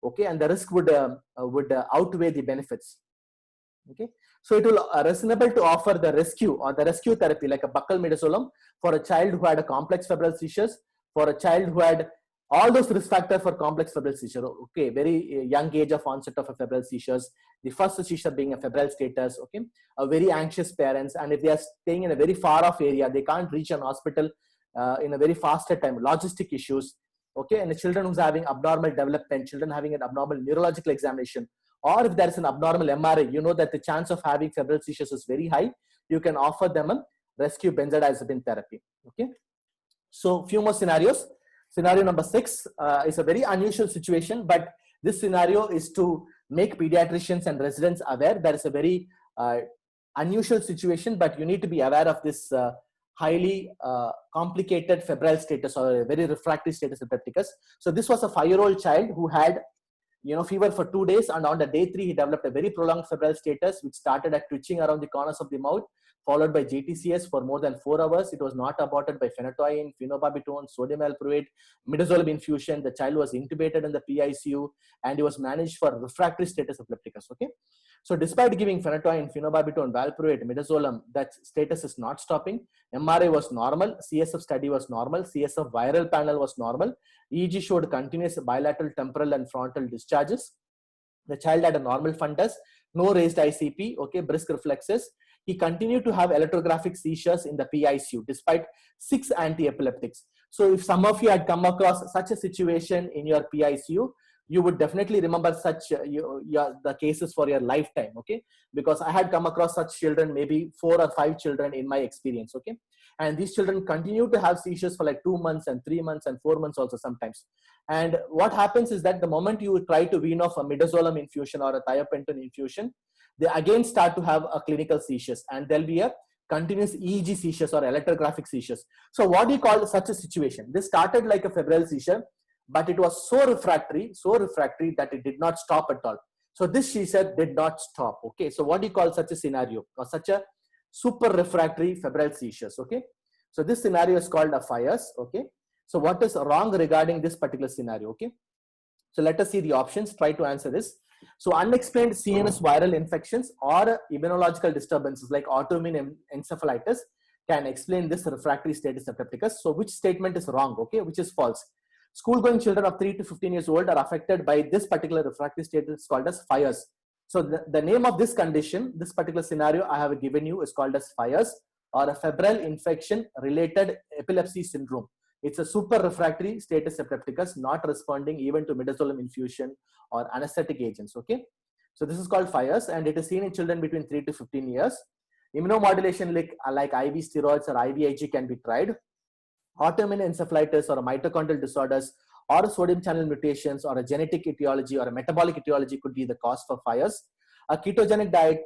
Speaker 1: okay, and the risk would outweigh the benefits, okay. So it will reasonable to offer the rescue or the rescue therapy like a buccal midazolam for a child who had a complex febrile seizures, for a child who had all those risk factors for complex febrile seizure, okay, very young age of onset of a febrile seizures, the first seizure being a febrile status, okay, a very anxious parents, and if they are staying in a very far off area, they can't reach an hospital in a very faster time, logistic issues, okay, and the children who's having abnormal development, children having an abnormal neurological examination, or if there is an abnormal MRI, you know that the chance of having febrile seizures is very high, you can offer them a rescue benzodiazepine therapy, okay. So few more scenarios. Scenario number 6 is a very unusual situation, but this scenario is to make pediatricians and residents aware. That is a very unusual situation, but you need to be aware of this highly complicated febrile status or a very refractory status epilepticus. So this was a 5-year-old child who had fever for 2 days, and on the day 3 he developed a very prolonged febrile status which started at twitching around the corners of the mouth, followed by GTCS for more than 4 hours. It was not aborted by phenytoin, phenobarbital, sodium valproate, midazolam infusion. The child was intubated in the PICU and he was managed for refractory status epilepticus. Okay, so despite giving phenytoin, phenobarbital, valproate, midazolam, that status is not stopping. MRI was normal, CSF study was normal, CSF viral panel was normal, EEG showed continuous bilateral temporal and frontal discharges. The child had a normal fundus, no raised ICP, okay, brisk reflexes. He continued to have electrographic seizures in the PICU despite 6 anti-epileptics. So if some of you had come across such a situation in your PICU, you would definitely remember such the cases for your lifetime, okay? Because I had come across such children, maybe 4 or 5 children in my experience, okay? And these children continue to have seizures for like 2 months and 3 months and 4 months also sometimes. And what happens is that the moment you try to wean off a midazolam infusion or a thiopentone infusion, they again start to have a clinical seizures, and there'll be a continuous EEG seizures or electrographic seizures. So what do you call such a situation? This started like a febrile seizure, but it was so refractory that it did not stop at all. So this seizure did not stop. Okay, so what do you call such a scenario, or such a super refractory febrile seizures? Okay, so this scenario is called a FIRES. Okay, so what is wrong regarding this particular scenario? Okay, so let us see the options. Try to answer this. So unexplained CNS viral infections or immunological disturbances like autoimmune encephalitis can explain this refractory status epilepticus. So which statement is wrong? Okay, which is false? School-going children of 3 to 15 years old are affected by this particular refractory status called as FIRES. So the name of this condition, this particular scenario I have given you, is called as FIRES, or a febrile infection related epilepsy syndrome. It's a super refractory status epilepticus, not responding even to midazolam infusion or anesthetic agents. Okay, so this is called FIRES, and it is seen in children between 3 to 15 years. Immunomodulation like IV steroids or IVIG can be tried. Autoimmune encephalitis or mitochondrial disorders or sodium channel mutations or a genetic etiology or a metabolic etiology could be the cause for FIRES. A ketogenic diet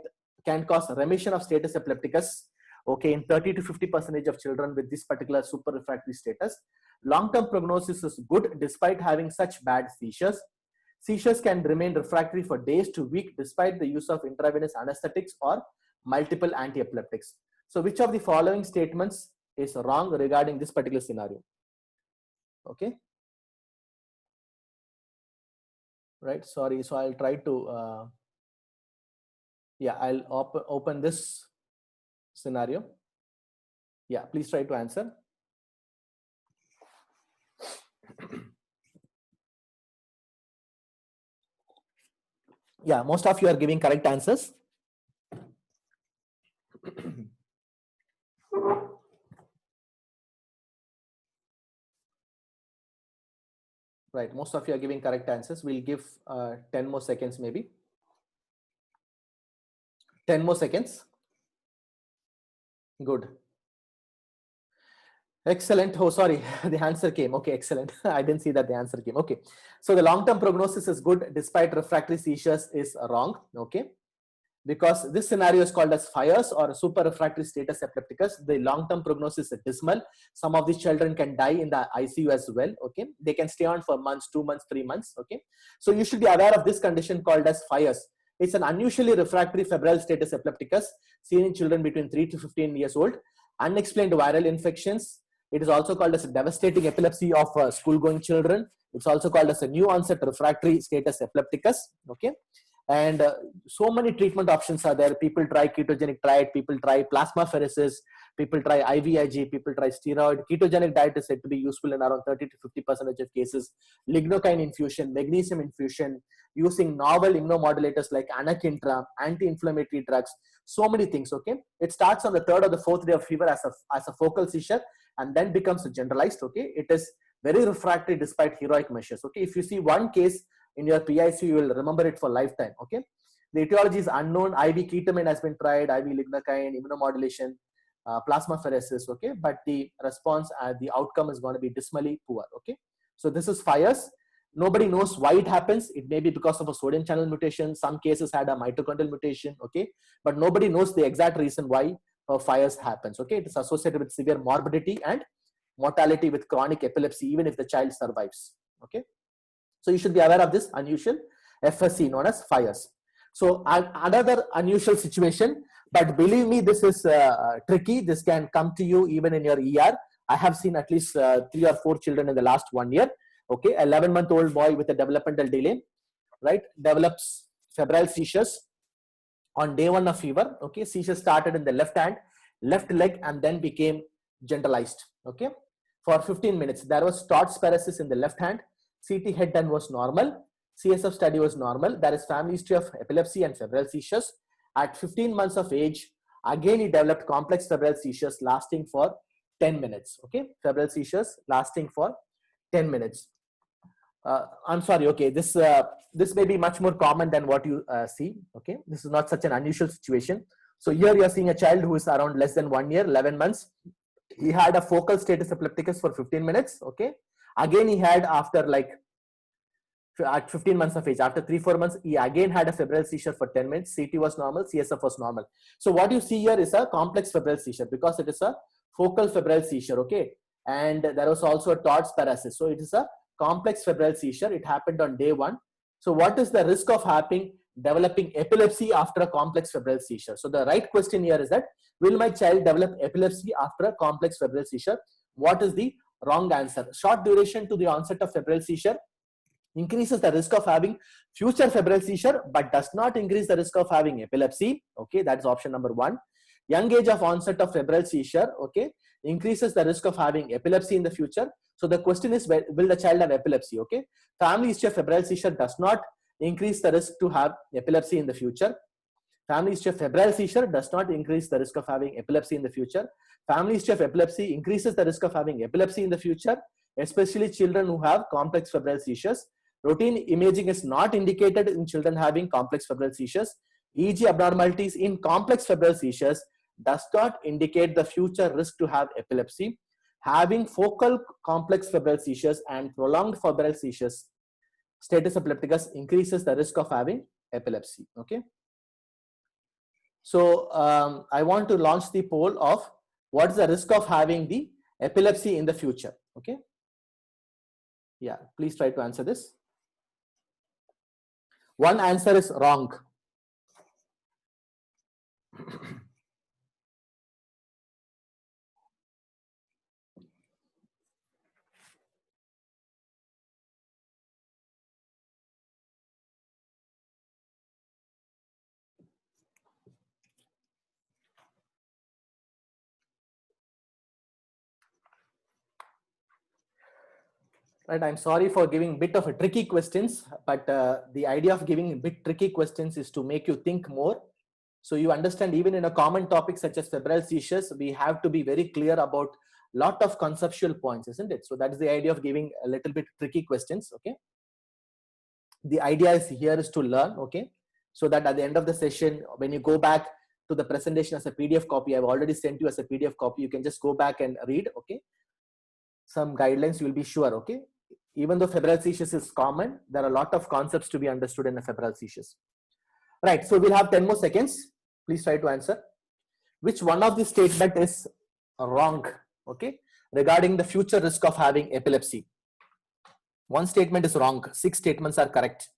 Speaker 1: can cause remission of status epilepticus, okay, in 30 to 50% of children with this particular super refractory status. Long-term prognosis is good despite having such bad seizures. Seizures can remain refractory for days to weeks despite the use of intravenous anesthetics or multiple anti-epileptics. So which of the following statements is wrong regarding this particular scenario? Okay, right, sorry, so I'll try to yeah, I'll open this scenario. Yeah, please try to answer. Yeah, most of you are giving correct answers. Right, most of you are giving correct answers. We'll give 10 more seconds, maybe 10 more seconds. Good, excellent. Oh, sorry, the answer came. Okay, excellent. I didn't see that the answer came. Okay, so the long-term prognosis is good despite refractory seizures is wrong. Okay, because this scenario is called as FIRES or super refractory status epilepticus. The long-term prognosis is dismal. Some of these children can die in the ICU as well. Okay, they can stay on for months, 2 months, 3 months. Okay, so you should be aware of this condition called as FIRES. It's an unusually refractory febrile status epilepticus seen in children between 3 to 15 years old. Unexplained viral infections. It is also called as a devastating epilepsy of school-going children. It's also called as a new onset refractory status epilepticus. Okay, and so many treatment options are there. People try ketogenic diet, people try plasmapheresis, people try IVIG, people try steroid. Ketogenic diet is said to be useful in around 30 to 50% of cases. Lignocaine infusion, magnesium infusion, using novel immunomodulators like anakinra, anti-inflammatory drugs, so many things. Okay, it starts on the 3rd or the 4th day of fever as a focal seizure and then becomes generalized. Okay, it is very refractory despite heroic measures. Okay, if you see one case in your PIC, you will remember it for lifetime. Okay, the etiology is unknown. IV ketamine has been tried, IV lignocaine, immunomodulation, plasmapheresis. Okay, but the response and the outcome is going to be dismally poor. Okay, so this is FIRES. Nobody knows why it happens. It may be because of a sodium channel mutation. Some cases had a mitochondrial mutation. Okay, but nobody knows the exact reason why FIRES happens. Okay, it is associated with severe morbidity and mortality with chronic epilepsy, even if the child survives. Okay, so you should be aware of this unusual FSC known as FIRES. So another unusual situation, but believe me, this is tricky. This can come to you even in your ER. I have seen at least 3 or 4 children in the last 1 year. Okay, 11-month-old boy with a developmental delay, right, develops febrile seizures on day 1 of fever. Okay, seizures started in the left hand, left leg, and then became generalized. Okay, for 15 minutes there was Todd's paresis in the left hand. CT head turn was normal. CSF study was normal. There is family history of epilepsy and febrile seizures. At 15 months of age, again he developed complex febrile seizures lasting for 10 minutes. Okay, febrile seizures lasting for 10 minutes. I'm sorry. Okay, this may be much more common than what you see. Okay, this is not such an unusual situation. So here you are seeing a child who is around less than 1 year, 11 months. He had a focal status epilepticus for 15 minutes. Okay, again he had after like at 15 months of age, after 3-4 months, he again had a febrile seizure for 10 minutes. CT was normal, CSF was normal. So what you see here is a complex febrile seizure because it is a focal febrile seizure. Okay, and there was also a Todd's paralysis. So it is a complex febrile seizure. It happened on day 1. So what is the risk of developing epilepsy after a complex febrile seizure? So the right question here is that, will my child develop epilepsy after a complex febrile seizure? What is the wrong answer? Short duration to the onset of febrile seizure increases the risk of having future febrile seizure but does not increase the risk of having epilepsy. Okay, that's option number 1. Young age of onset of febrile seizure, okay, increases the risk of having epilepsy in the future. So the question is, will the child have epilepsy? Okay, family history of febrile seizure does not increase the risk to have epilepsy in the future. Family history of febrile seizure does not increase the risk of having epilepsy in the future. Family history of epilepsy increases the risk of having epilepsy in the future, especially children who have complex febrile seizures. Routine imaging is not indicated in children having complex febrile seizures. EEG abnormalities in complex febrile seizures does not indicate the future risk to have epilepsy. Having focal complex febrile seizures and prolonged febrile seizures, status epilepticus, increases the risk of having epilepsy. Okay. So I want to launch the poll of what is the risk of having the epilepsy in the future. Okay. Yeah, please try to answer this. One answer is wrong. Right, I'm sorry for giving a bit of a tricky questions, but the idea of giving a bit tricky questions is to make you think more. So you understand, even in a common topic such as febrile seizures, we have to be very clear about lot of conceptual points, isn't it? So that is the idea of giving a little bit tricky questions. Okay. The idea is here is to learn. Okay. So that at the end of the session, when you go back to the presentation as a PDF copy, I've already sent you as a PDF copy. You can just go back and read. Okay. Some guidelines, you will be sure. Okay. Even though febrile seizures is common, there are a lot of concepts to be understood in a febrile seizures. Right. So we'll have 10 more seconds. Please try to answer. Which one of the statement is wrong? Okay. Regarding the future risk of having epilepsy. One statement is wrong. 6 statements are correct.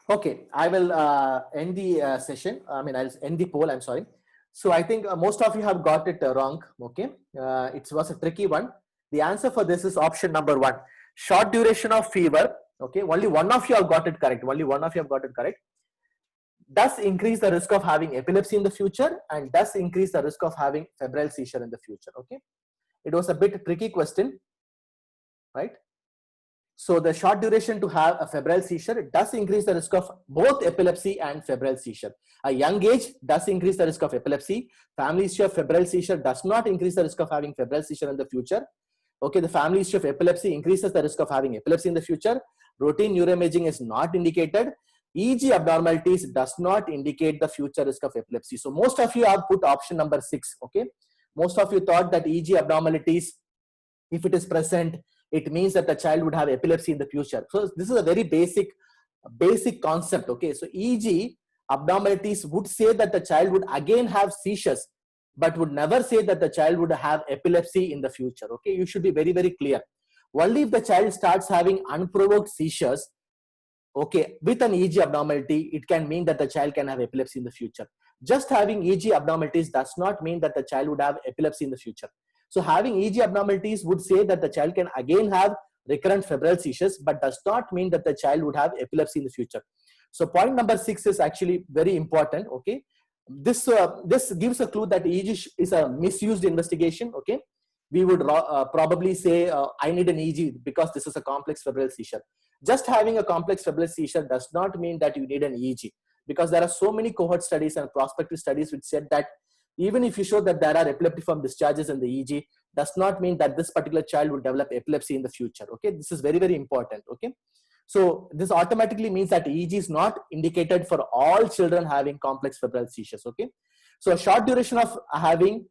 Speaker 1: Okay. I will end the session. I mean, I'll end the poll. I'm sorry. So I think most of you have got it wrong. Okay. It was a tricky one. The answer for this is option number 1. Short duration of fever. Okay. Only one of you have got it correct. Only one of you have got it correct. Does increase the risk of having epilepsy in the future and does increase the risk of having febrile seizure in the future. Okay. It was a bit tricky question, right? So the short duration to have a febrile seizure does increase the risk of both epilepsy and febrile seizure. A young age does increase the risk of epilepsy. Family history of febrile seizure does not increase the risk of having febrile seizure in the future. Okay, the family history of epilepsy increases the risk of having epilepsy in the future. Routine neuroimaging is not indicated. EEG abnormalities does not indicate the future risk of epilepsy. So most of you have put option number 6. Okay, most of you thought that EEG abnormalities, if it is present, it means that the child would have epilepsy in the future. So this is a very basic concept. Okay, so EEG abnormalities would say that the child would again have seizures, but would never say that the child would have epilepsy in the future. Okay, you should be very, very clear. Only if the child starts having unprovoked seizures, okay, with an EEG abnormality, it can mean that the child can have epilepsy in the future. Just having EEG abnormalities does not mean that the child would have epilepsy in the future. So having EEG abnormalities would say that the child can again have recurrent febrile seizures, but does not mean that the child would have epilepsy in the future. So point number 6 is actually very important. Okay, this gives a clue that EEG is a misused investigation. Okay, we would probably say, I need an EEG because this is a complex febrile seizure. Just having a complex febrile seizure does not mean that you need an EEG, because there are so many cohort studies and prospective studies which said that even if you show that there are epileptiform discharges in the EEG, does not mean that this particular child will develop epilepsy in the future. Okay, this is very, very important. Okay, so this automatically means that EEG is not indicated for all children having complex febrile seizures. Okay, so a short duration of having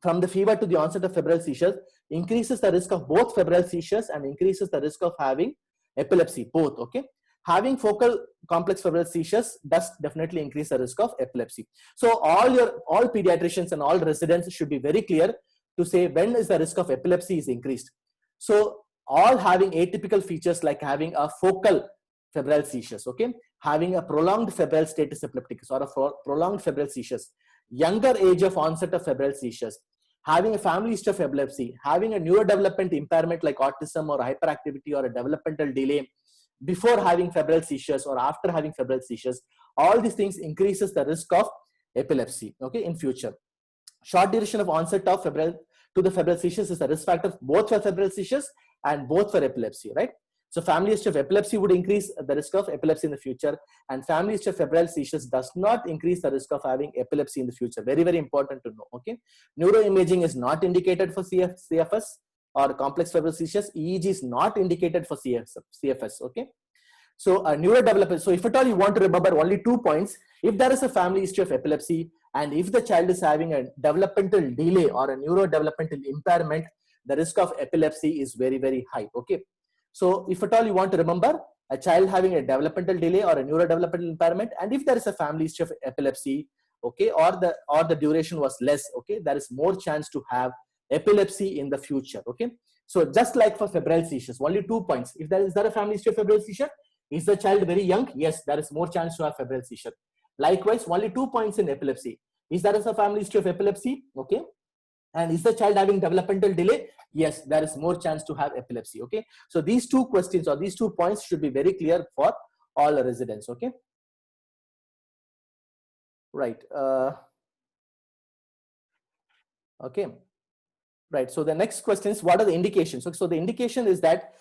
Speaker 1: from the fever to the onset of febrile seizures increases the risk of both febrile seizures and increases the risk of having epilepsy, both. Okay, having focal complex febrile seizures does definitely increase the risk of epilepsy. So all pediatricians and all residents should be very clear to say when is the risk of epilepsy is increased. So all having atypical features like having a focal febrile seizures, okay, having a prolonged febrile status epilepticus or a prolonged febrile seizures, younger age of onset of febrile seizures, having a family history of epilepsy, having a neurodevelopment impairment like autism or hyperactivity or a developmental delay before having febrile seizures or after having febrile seizures, all these things increases the risk of epilepsy, okay, in future. Short duration of onset of febrile to the febrile seizures is a risk factor both for febrile seizures and both for epilepsy, right? So family history of epilepsy would increase the risk of epilepsy in the future, and family history of febrile seizures does not increase the risk of having epilepsy in the future. Very, very important to know. Okay, neuroimaging is not indicated for CFS or complex febrile seizures. EEG is not indicated for CFS. Okay, so neurodevelopment. So if at all you want to remember only 2 points, if there is a family history of epilepsy and if the child is having a developmental delay or a neurodevelopmental impairment, the risk of epilepsy is very, very high. Okay. So if at all you want to remember a child having a developmental delay or a neurodevelopmental impairment, and if there is a family history of epilepsy, okay, or the duration was less, okay, there is more chance to have epilepsy in the future. Okay, so just like for febrile seizures, only 2 points. If there is a family history of febrile seizure, is the child very young? Yes, there is more chance to have febrile seizure. Likewise, only 2 points in epilepsy. Is there a family history of epilepsy? Okay, and is the child having developmental delay? Yes, there is more chance to have epilepsy. Okay, so these 2 questions or these 2 points should be very clear for all the residents. Okay, right. Okay, right. So the next question is, what are the indications? So the indication is that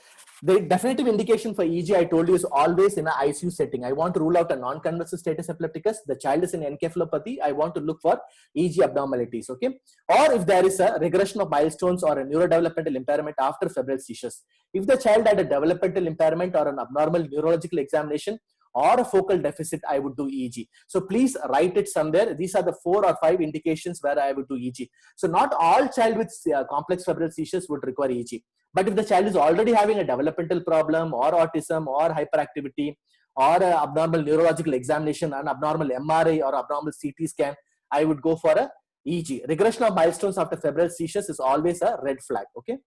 Speaker 1: the definitive indication for EEG, I told you, is always in an ICU setting. I want to rule out a non-convulsive status epilepticus. The child is in encephalopathy. I want to look for EEG abnormalities. Okay, or if there is a regression of milestones or a neurodevelopmental impairment after febrile seizures. If the child had a developmental impairment or an abnormal neurological examination or a focal deficit, I would do EEG. So please write it somewhere. These are the 4 or 5 indications where I would do EEG. So not all child with complex febrile seizures would require EEG. But if the child is already having a developmental problem or autism or hyperactivity or an abnormal neurological examination, an abnormal MRI or abnormal CT scan, I would go for a EEG. Regression of milestones after febrile seizures is always a red flag. Okay.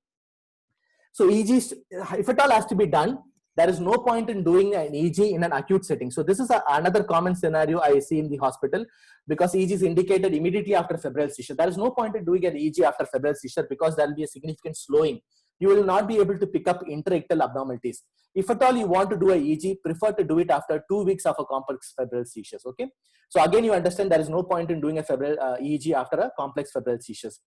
Speaker 1: So EEG, if at all has to be done, there is no point in doing an EEG in an acute setting. So this is another common scenario I see in the hospital, because EEG is indicated immediately after febrile seizure. There is no point in doing an EEG after febrile seizure because there will be a significant slowing. You will not be able to pick up interictal abnormalities. If at all you want to do a EEG, prefer to do it after 2 weeks of a complex febrile seizures. Okay. So again, you understand there is no point in doing a febrile EEG after a complex febrile seizures.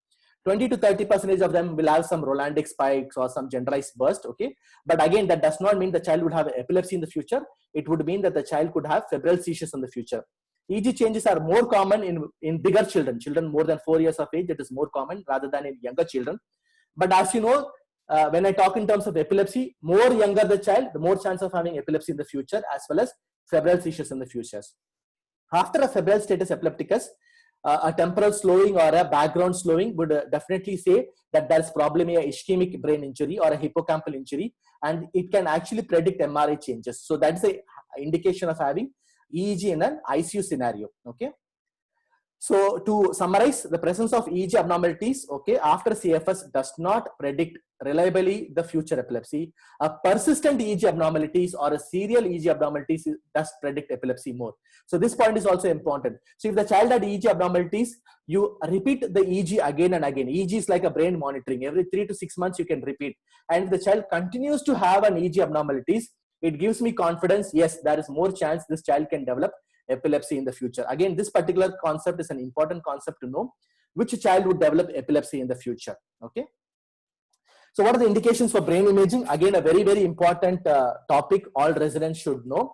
Speaker 1: 20 to 30% of them will have some Rolandic spikes or some generalized burst. Okay. But again, that does not mean the child would have epilepsy in the future. It would mean that the child could have febrile seizures in the future. EEG changes are more common in bigger children more than 4 years of age. It is more common rather than in younger children. But as you know, when I talk in terms of epilepsy, more younger the child, the more chance of having epilepsy in the future, as well as febrile seizures in the future. After a febrile status epilepticus, a temporal slowing or a background slowing would definitely say that there's probably a ischemic brain injury or a hippocampal injury, and it can actually predict MRI changes. So that's the indication of having EEG in an ICU scenario. Okay. So to summarize, the presence of EEG abnormalities, okay, after CFS does not predict reliably the future epilepsy. A persistent EEG abnormalities or a serial EEG abnormalities does predict epilepsy more. So this point is also important. So if the child had EEG abnormalities, you repeat the EEG again and again. EEG is like a brain monitoring. Every 3 to 6 months you can repeat. And if the child continues to have an EEG abnormalities, it gives me confidence. Yes, there is more chance this child can develop epilepsy in the future. Again, this particular concept is an important concept to know. which child would develop epilepsy in the future. Okay. So what are the indications for brain imaging? Again, a very, very important topic all residents should know.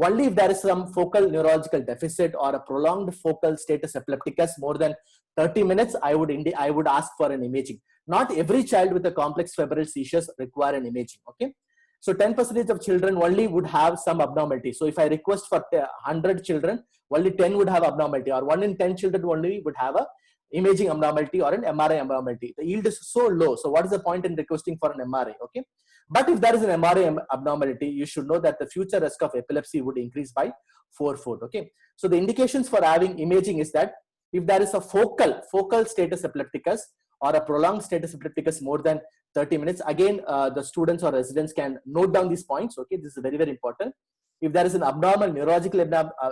Speaker 1: Only if there is some focal neurological deficit or a prolonged focal status epilepticus more than 30 minutes, I would ask for an imaging. Not every child with a complex febrile seizures require an imaging. Okay. So 10% of children only would have some abnormality. So if I request for 100 children, only 10 would have abnormality, or 1 in 10 children only would have a imaging abnormality or an MRI abnormality. The yield is so low. So what is the point in requesting for an MRI? Okay. But if there is an MRI abnormality, you should know that the future risk of epilepsy would increase by 4-fold. Okay. So the indications for having imaging is that if there is a focal status epilepticus or a prolonged status epilepticus more than 30 minutes, again, the students or residents can note down these points. Okay. This is very, very important. If there is an abnormal neurological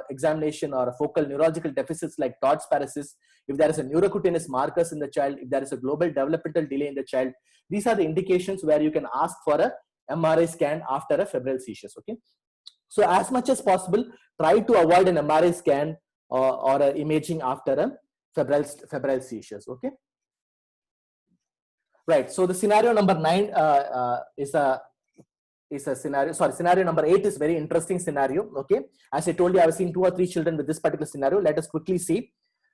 Speaker 1: examination or a focal neurological deficits like Todd's paralysis, if there is a neurocutaneous markers in the child, if there is a global developmental delay in the child, these are the indications where you can ask for a MRI scan after a febrile seizures. Okay. So as much as possible, try to avoid an MRI scan or a imaging after a febrile seizures. Okay. Right. So the scenario number 9 is a scenario. Sorry, scenario number 8 is very interesting scenario. Okay. As I told you, I have seen 2 or 3 children with this particular scenario. Let us quickly see.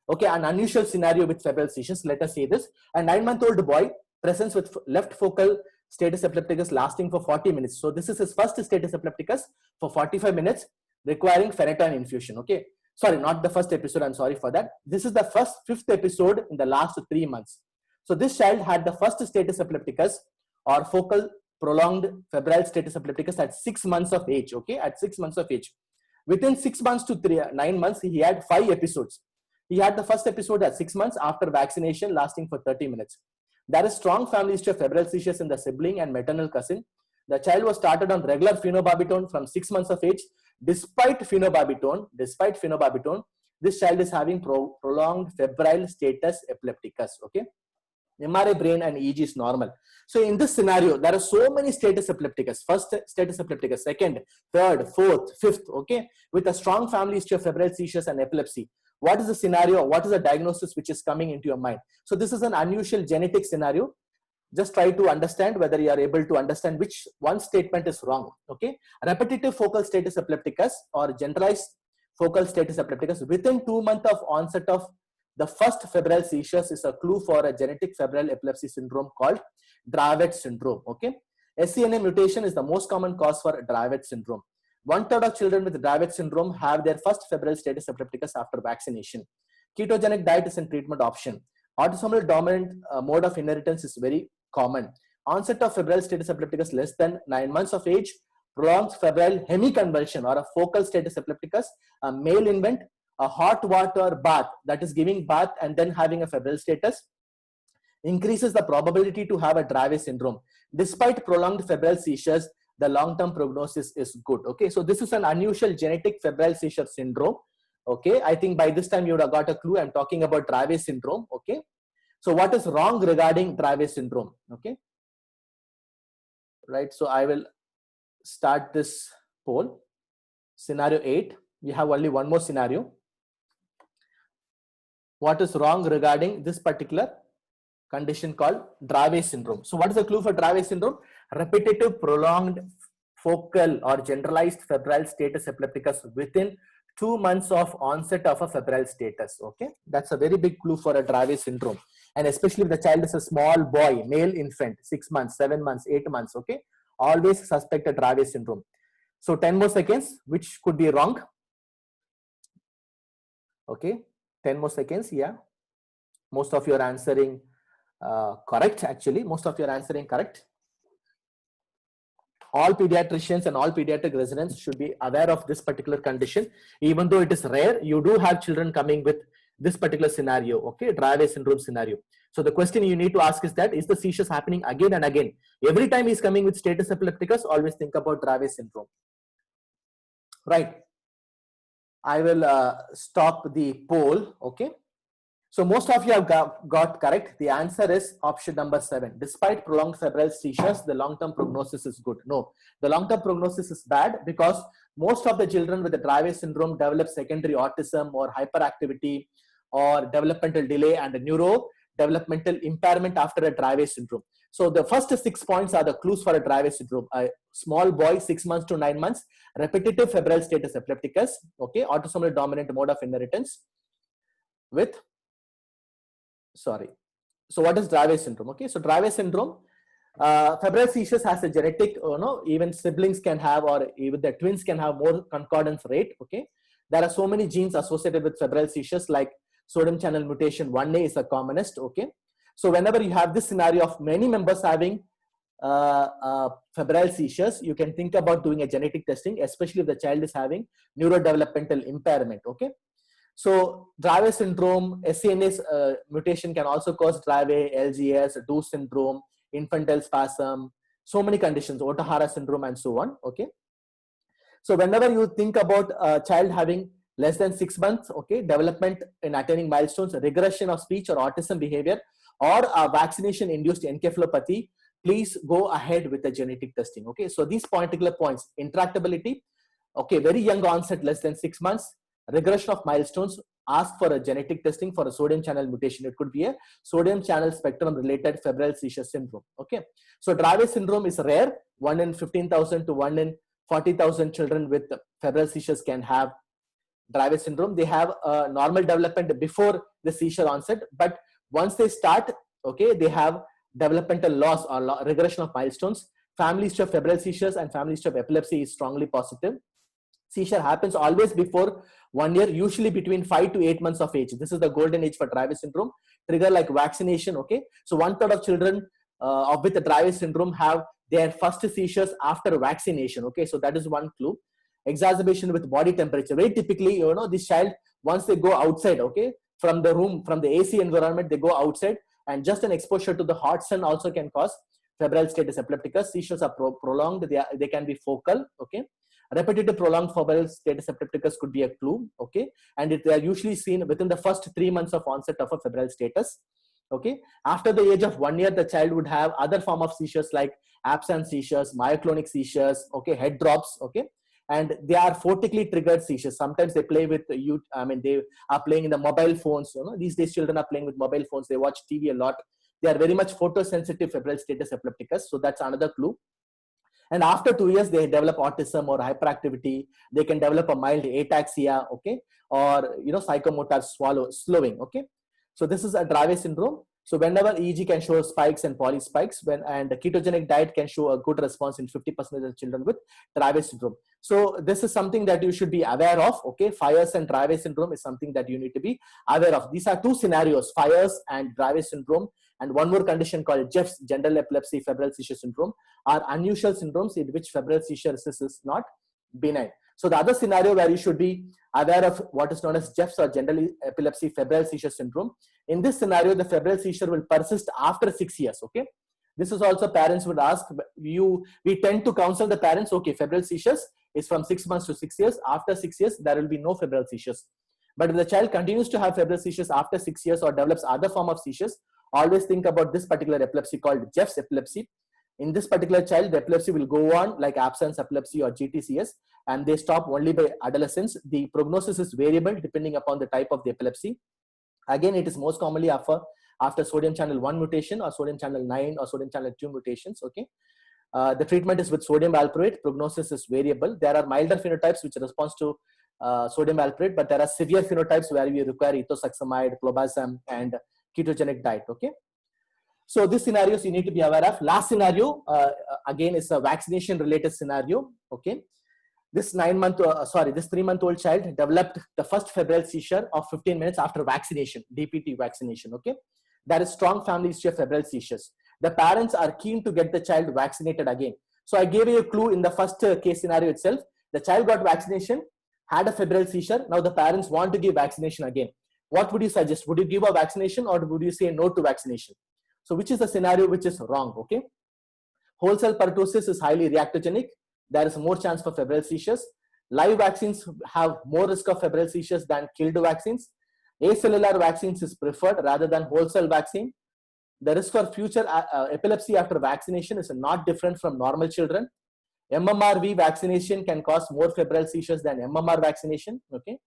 Speaker 1: Okay, an unusual scenario with febrile seizures. Let us see this. A 9-month-old boy presents with left focal status epilepticus lasting for 40 minutes. So this is his first status epilepticus for 45 minutes requiring phenytoin infusion. Okay. Sorry, not the first episode. I'm sorry for that. This is the fifth episode in the last 3 months. So this child had the first status epilepticus or focal prolonged febrile status epilepticus at 6 months of age. Okay, at 6 months of age. Within 6 months to 9 months, he had 5 episodes. He had the first episode at 6 months after vaccination lasting for 30 minutes. There is strong family history of febrile seizures in the sibling and maternal cousin. The child was started on regular phenobarbital from 6 months of age. Despite phenobarbital, this child is having prolonged febrile status epilepticus. Okay. MRI brain and EEG is normal. So in this scenario, there are so many status epilepticus. First status epilepticus, second, third, fourth, fifth. Okay. With a strong family history of febrile seizures and epilepsy. What is the scenario? What is the diagnosis which is coming into your mind? So this is an unusual genetic scenario. Just try to understand whether you are able to understand which one statement is wrong. Okay. Repetitive focal status epilepticus or generalized focal status epilepticus within 2 months of onset of the first febrile seizures is a clue for a genetic febrile epilepsy syndrome called Dravet syndrome. Okay. SCNA mutation is the most common cause for Dravet syndrome. 1/3 of children with Dravet syndrome have their first febrile status epilepticus after vaccination. Ketogenic diet is a treatment option. Autosomal dominant mode of inheritance is very common. Onset of febrile status epilepticus less than 9 months of age. Prolonged febrile hemiconvulsion or a focal status epilepticus, a male infant, a hot water bath, that is giving bath and then having a febrile status, increases the probability to have a Dravet syndrome. Despite prolonged febrile seizures, the long-term prognosis is good. Okay, so this is an unusual genetic febrile seizure syndrome. Okay, I think by this time you would have got a clue. I'm talking about Dravet syndrome. Okay, so what is wrong regarding Dravet syndrome? Okay, right. So I will start this poll. Scenario 8. We have only one more scenario. What is wrong regarding this particular condition called Dravet syndrome? So what is the clue for Dravet syndrome? Repetitive prolonged focal or generalized febrile status epilepticus within 2 months of onset of a febrile status. Okay, that's a very big clue for a Dravet syndrome, and especially if the child is a small boy, male infant, 6 months, 7 months, 8 months. Okay, always suspect a Dravet syndrome. So 10 more seconds, which could be wrong. Okay, 10 more seconds. Yeah, most of you are answering correct. Actually, most of you are answering correct. All pediatricians and all pediatric residents should be aware of this particular condition. Even though it is rare, you do have children coming with this particular scenario. Okay, Dravet syndrome scenario. So the question you need to ask is that, is the seizures happening again and again? Every time he's coming with status epilepticus, always think about Dravet syndrome. Right. I will stop the poll. Okay. So most of you have got correct. The answer is option number 7. Despite prolonged febrile seizures, the long-term prognosis is good. No, the long-term prognosis is bad because most of the children with the Dravet syndrome develop secondary autism or hyperactivity or developmental delay and neurodevelopmental impairment after a Dravet syndrome. So the first 6 points are the clues for a Dravet syndrome. A small boy, 6 months to 9 months, repetitive febrile status epilepticus, okay, autosomal dominant mode of inheritance with, sorry. So what is Dravet syndrome? Okay, so Dravet syndrome, febrile seizures has a genetic, even siblings can have, or even the twins can have more concordance rate. Okay, there are so many genes associated with febrile seizures, like sodium channel mutation 1A is the commonest. Okay, so whenever you have this scenario of many members having febrile seizures, you can think about doing a genetic testing, especially if the child is having neurodevelopmental impairment. Okay, so Dravet syndrome, SCNA mutation can also cause Dravet, LGS, DOO syndrome, infantile spasm, so many conditions, Ohtahara syndrome, and so on. Okay, so whenever you think about a child having less than 6 months, okay, development in attaining milestones, regression of speech or autism behavior, or vaccination induced encephalopathy, please go ahead with the genetic testing. Okay, so these particular points: intractability, okay, very young onset, less than 6 months, regression of milestones, ask for a genetic testing for a sodium channel mutation. It could be a sodium channel spectrum related febrile seizure syndrome. Okay, so Dravet syndrome is rare. 1 in 15,000 to 1 in 40,000 children with febrile seizures can have Dravet syndrome. They have a normal development before the seizure onset, but once they start, okay, they have developmental loss or regression of milestones. Family history of febrile seizures and family history of epilepsy is strongly positive. Seizure happens always before 1 year, usually between 5 to 8 months of age. This is the golden age for Dravet syndrome. Trigger like vaccination. Okay, so 1/3 of children with the Dravet syndrome have their first seizures after vaccination. Okay, so that is one clue. Exacerbation with body temperature. Very typically, this child, once they go outside, okay, from the room, from the AC environment, they go outside, and just an exposure to the hot sun also can cause febrile status epilepticus. Seizures are prolonged. They can be focal. Okay, repetitive prolonged febrile status epilepticus could be a clue. Okay, and they are usually seen within the first 3 months of onset of a febrile status. Okay, after the age of 1 year, the child would have other form of seizures like absence seizures, myoclonic seizures, okay, head drops. Okay, and they are photically triggered seizures. Sometimes they play with you. I mean, they are playing in the mobile phones. These days children are playing with mobile phones. They watch TV a lot. They are very much photosensitive febrile status epilepticus. So that's another clue. And after 2 years, they develop autism or hyperactivity. They can develop a mild ataxia, okay, or psychomotor slowing. Okay, so this is a Dravet syndrome. So whenever EEG can show spikes and polyspikes, and the ketogenic diet can show a good response in 50% of the children with Dravet syndrome. So this is something that you should be aware of. Okay, Fires and Dravet syndrome is something that you need to be aware of. These are two scenarios: Fires and Dravet syndrome. And one more condition called Jeff's general epilepsy febrile seizure syndrome are unusual syndromes in which febrile seizure is not benign. So the other scenario where you should be aware of what is known as Jeff's or general epilepsy febrile seizure syndrome. In this scenario, the febrile seizure will persist after 6 years. Okay, this is also parents would ask. We tend to counsel the parents. Okay, febrile seizures is from 6 months to 6 years. After 6 years, there will be no febrile seizures. But if the child continues to have febrile seizures after 6 years or develops other form of seizures, always think about this particular epilepsy called Jeff's epilepsy. In this particular child, the epilepsy will go on like absence epilepsy or GTCS, and they stop only by adolescence. The prognosis is variable depending upon the type of the epilepsy. Again, it is most commonly after sodium channel 1 mutation or sodium channel 9 or sodium channel 2 mutations. Okay, the treatment is with sodium valproate. Prognosis is variable. There are milder phenotypes which respond to sodium valproate, but there are severe phenotypes where we require ethosuximide, clobazam, and ketogenic diet. Okay, so these scenarios you need to be aware of. Last scenario again is a vaccination related scenario. Okay, this 3-month-old child developed the first febrile seizure of 15 minutes after vaccination, DPT vaccination. Okay, there is strong family history of febrile seizures. The parents are keen to get the child vaccinated again. So I gave you a clue in the first case scenario itself. The child got vaccination, had a febrile seizure. Now the parents want to give vaccination again. What would you suggest? Would you give a vaccination or would you say no to vaccination? So which is the scenario which is wrong? Okay, whole cell pertussis is highly reactogenic. There is more chance for febrile seizures. Live vaccines have more risk of febrile seizures than killed vaccines. Acellular vaccines is preferred rather than whole cell vaccine. The risk for future epilepsy after vaccination is not different from normal children. MMRV vaccination can cause more febrile seizures than MMR vaccination. Okay,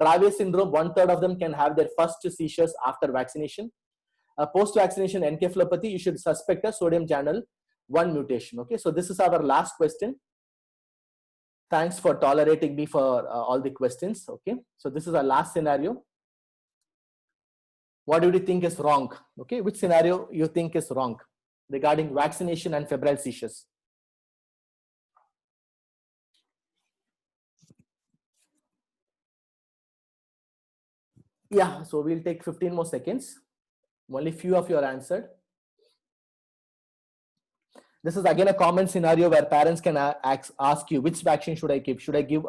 Speaker 1: Dravet syndrome, 1/3 of them can have their first seizures after vaccination. Post-vaccination encephalopathy, you should suspect a sodium channel 1 mutation. Okay, so this is our last question. Thanks for tolerating me for all the questions. Okay, so this is our last scenario. What do you think is wrong? Okay, which scenario you think is wrong regarding vaccination and febrile seizures? Yeah, so we'll take 15 more seconds. Only few of you are answered. This is again a common scenario where parents can ask you, which vaccine should I give? Should I give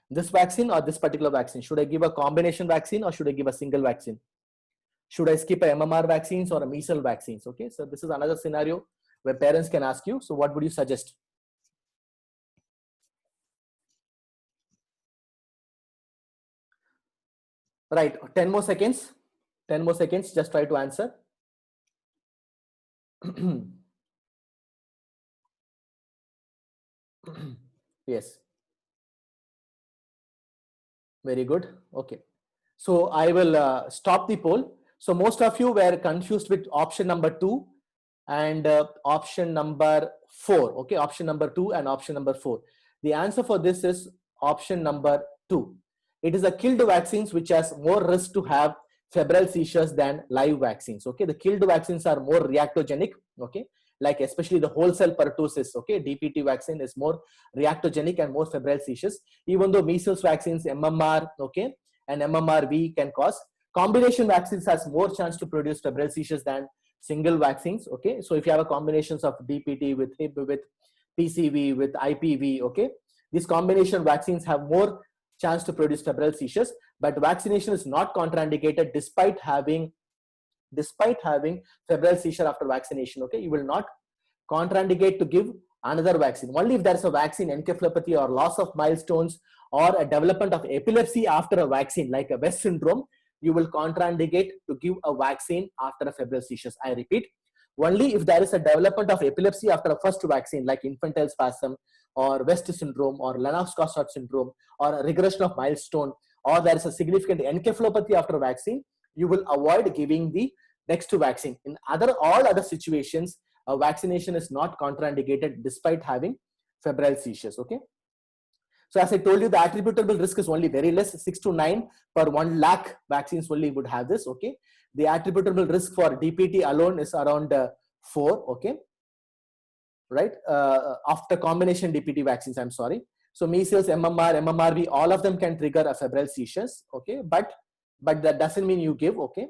Speaker 1: this vaccine or this particular vaccine? Should I give a combination vaccine or should I give a single vaccine? Should I skip a MMR vaccines or a measles vaccines? Okay, so this is another scenario where parents can ask you. So what would you suggest? Right, 10 more seconds. 10 more seconds, just try to answer. Yes. Very good. Okay. So I will stop the poll. So most of you were confused with option number 2 and option number 4. Okay, option number 2 and option number 4. The answer for this is option number 2. It is the killed vaccines which has more risk to have febrile seizures than live vaccines. Okay, the killed vaccines are more reactogenic. Okay, like especially the whole cell pertussis. Okay, DPT vaccine is more reactogenic and more febrile seizures. Even though measles vaccines, MMR, okay, and MMRV can cause. Combination vaccines has more chance to produce febrile seizures than single vaccines. Okay, so if you have a combinations of DPT with HIB, with PCV, with IPV, okay, these combination vaccines have more chance to produce febrile seizures, but vaccination is not contraindicated despite having febrile seizure after vaccination. Okay, you will not contraindicate to give another vaccine. Only if there is a vaccine encephalopathy or loss of milestones or a development of epilepsy after a vaccine like a West syndrome, you will contraindicate to give a vaccine after a febrile seizures. I repeat, only if there is a development of epilepsy after a first vaccine like infantile spasm or West syndrome or Lennox-Gastaut syndrome or a regression of milestone, or there is a significant encephalopathy after vaccine, you will avoid giving the next vaccine. In all other situations, vaccination is not contraindicated despite having febrile seizures. Okay, so as I told you, the attributable risk is only very less, 6 to 9 per 1 lakh vaccines only would have this. Okay, the attributable risk for DPT alone is around 4. Okay, right, after combination DPT vaccines, I'm sorry. So measles, MMR, MMRV, all of them can trigger a febrile seizures. Okay, but that doesn't mean you give, okay,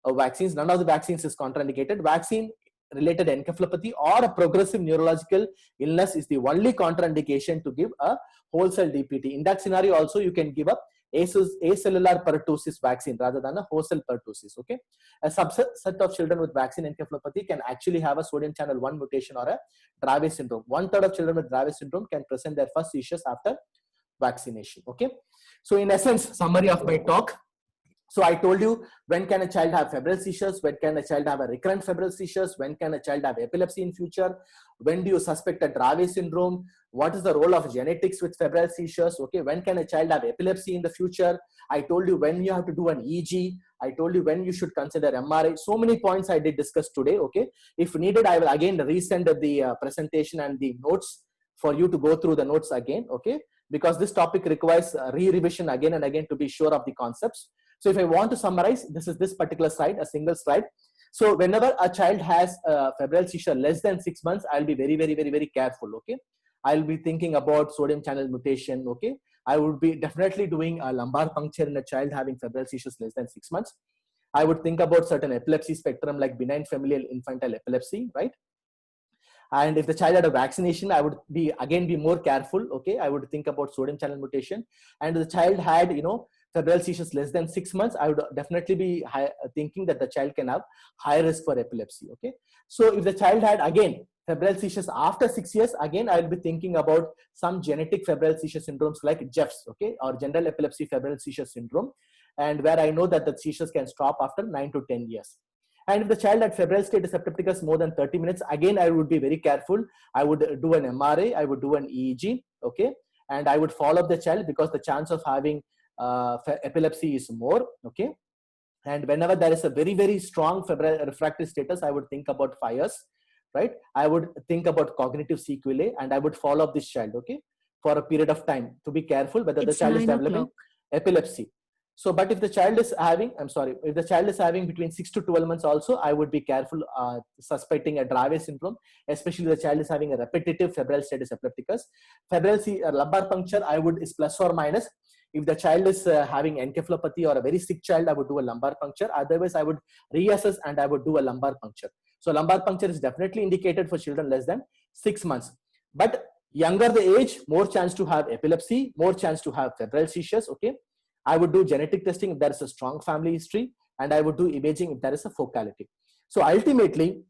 Speaker 1: vaccines. None of the vaccines is contraindicated. Vaccine related encephalopathy or a progressive neurological illness is the only contraindication to give a whole cell DPT. In that scenario also, you can give a acellular pertussis vaccine rather than a whole cell pertussis. Okay, a subset of children with vaccine encephalopathy can actually have a sodium channel 1 mutation or a Dravet syndrome. 1/3 of children with Dravet syndrome can present their first seizures after vaccination. Okay, so in essence, summary of my talk. So I told you, when can a child have febrile seizures? When can a child have a recurrent febrile seizures? When can a child have epilepsy in future? When do you suspect a Dravet syndrome? What is the role of genetics with febrile seizures? Okay, when can a child have epilepsy in the future? I told you when you have to do an EG. I told you when you should consider MRI. So many points I did discuss today. Okay, if needed, I will again resend the presentation and the notes for you to go through the notes again. Okay, because this topic requires re-revision again and again to be sure of the concepts. So if I want to summarize, this is this particular slide, a single slide. So whenever a child has a febrile seizure less than 6 months, I'll be very careful. Okay, I'll be thinking about sodium channel mutation. Okay, I would be definitely doing a lumbar puncture in a child having febrile seizures less than 6 months. I would think about certain epilepsy spectrum like benign familial infantile epilepsy, right? And if the child had a vaccination, I would be more careful. Okay, I would think about sodium channel mutation. And the child had, febrile seizures less than 6 months, I would definitely be thinking that the child can have high risk for epilepsy. Okay, so if the child had again febrile seizures after 6 years, again I will be thinking about some genetic febrile seizure syndromes like Jeff's, okay, or general epilepsy febrile seizure syndrome, and where I know that the seizures can stop after 9 to 10 years. And if the child had febrile status epilepticus more than 30 minutes, again I would be very careful. I would do an MRA, I would do an EEG, okay, and I would follow up the child because the chance of having epilepsy is more. Okay. And whenever there is a very, very strong febrile refractory status, I would think about fires, right? I would think about cognitive sequelae, and I would follow up this child, okay, for a period of time to be careful whether the child is developing epilepsy. So, but if the child is having, if the child is having between 6 to 12 months also, I would be careful suspecting a Dravet syndrome, especially the child is having a repetitive febrile status epilepticus. Febrile lumbar puncture, I would is plus or minus. If the child is having encephalopathy or a very sick child, I would do a lumbar puncture. Otherwise, I would reassess and I would do a lumbar puncture. So lumbar puncture is definitely indicated for children less than 6 months. But younger the age, more chance to have epilepsy, more chance to have febrile seizures. Okay, I would do genetic testing if there is a strong family history, and I would do imaging if there is a focality. So ultimately,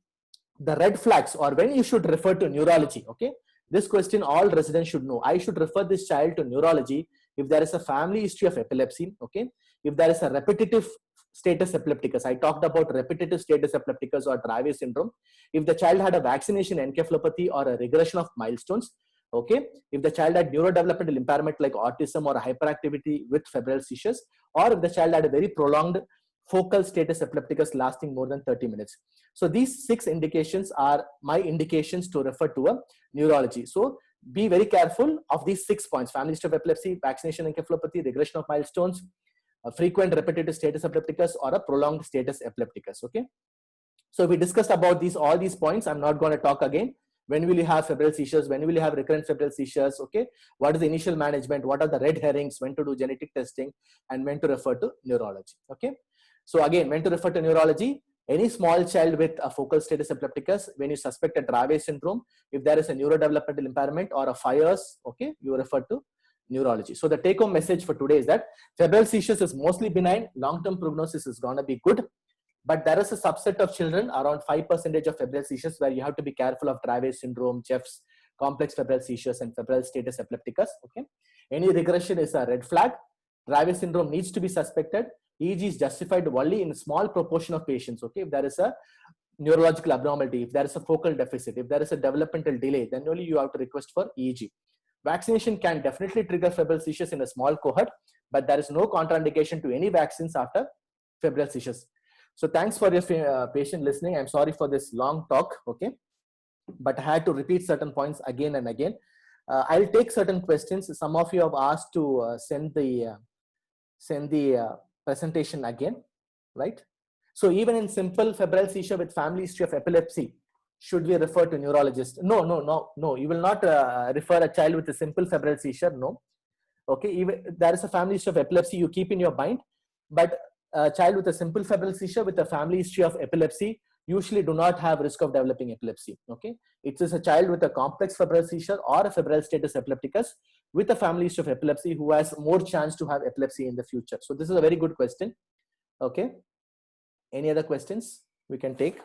Speaker 1: the red flags, or when you should refer to neurology. Okay, this question all residents should know. I should refer this child to neurology if there is a family history of epilepsy. Okay, if there is a repetitive status epilepticus, I talked about repetitive status epilepticus or Dravet syndrome. If the child had a vaccination encephalopathy or a regression of milestones. Okay, if the child had neurodevelopmental impairment like autism or hyperactivity with febrile seizures, or if the child had a very prolonged focal status epilepticus lasting more than 30 minutes. So these 6 indications are my indications to refer to a neurology. So be very careful of these 6 points: family history of epilepsy, vaccination encephalopathy, regression of milestones, a frequent repetitive status epilepticus, or a prolonged status epilepticus. Okay, so we discussed about all these points. I'm not going to talk again. When will you have febrile seizures? When will you have recurrent febrile seizures? Okay, what is the initial management? What are the red herrings? When to do genetic testing, and when to refer to neurology? Okay, so again, when to refer to neurology: any small child with a focal status epilepticus, when you suspect a Dravet syndrome, if there is a neurodevelopmental impairment or a FIRS, okay, you refer to neurology. So the take-home message for today is that febrile seizures is mostly benign. Long-term prognosis is going to be good. But there is a subset of children, around 5% of febrile seizures, where you have to be careful of Dravet syndrome, Jeff's, complex febrile seizures, and febrile status epilepticus. Okay, any regression is a red flag. Dravet syndrome needs to be suspected. EEG is justified only in a small proportion of patients. Okay, if there is a neurological abnormality, if there is a focal deficit, if there is a developmental delay, then only you have to request for EEG. Vaccination can definitely trigger febrile seizures in a small cohort, but there is no contraindication to any vaccines after febrile seizures. So thanks for your patient listening. I'm sorry for this long talk, okay? But I had to repeat certain points again and again. I'll take certain questions. Some of you have asked to send the presentation again, right? So even in simple febrile seizure with family history of epilepsy, should we refer to neurologist? No. You will not refer a child with a simple febrile seizure, no. Okay, even there is a family history of epilepsy, you keep in your mind, but a child with a simple febrile seizure with a family history of epilepsy usually do not have risk of developing epilepsy. Okay, it is a child with a complex febrile seizure or a febrile status epilepticus with a family history of epilepsy who has more chance to have epilepsy in the future. So this is a very good question. Okay, any other questions we can take?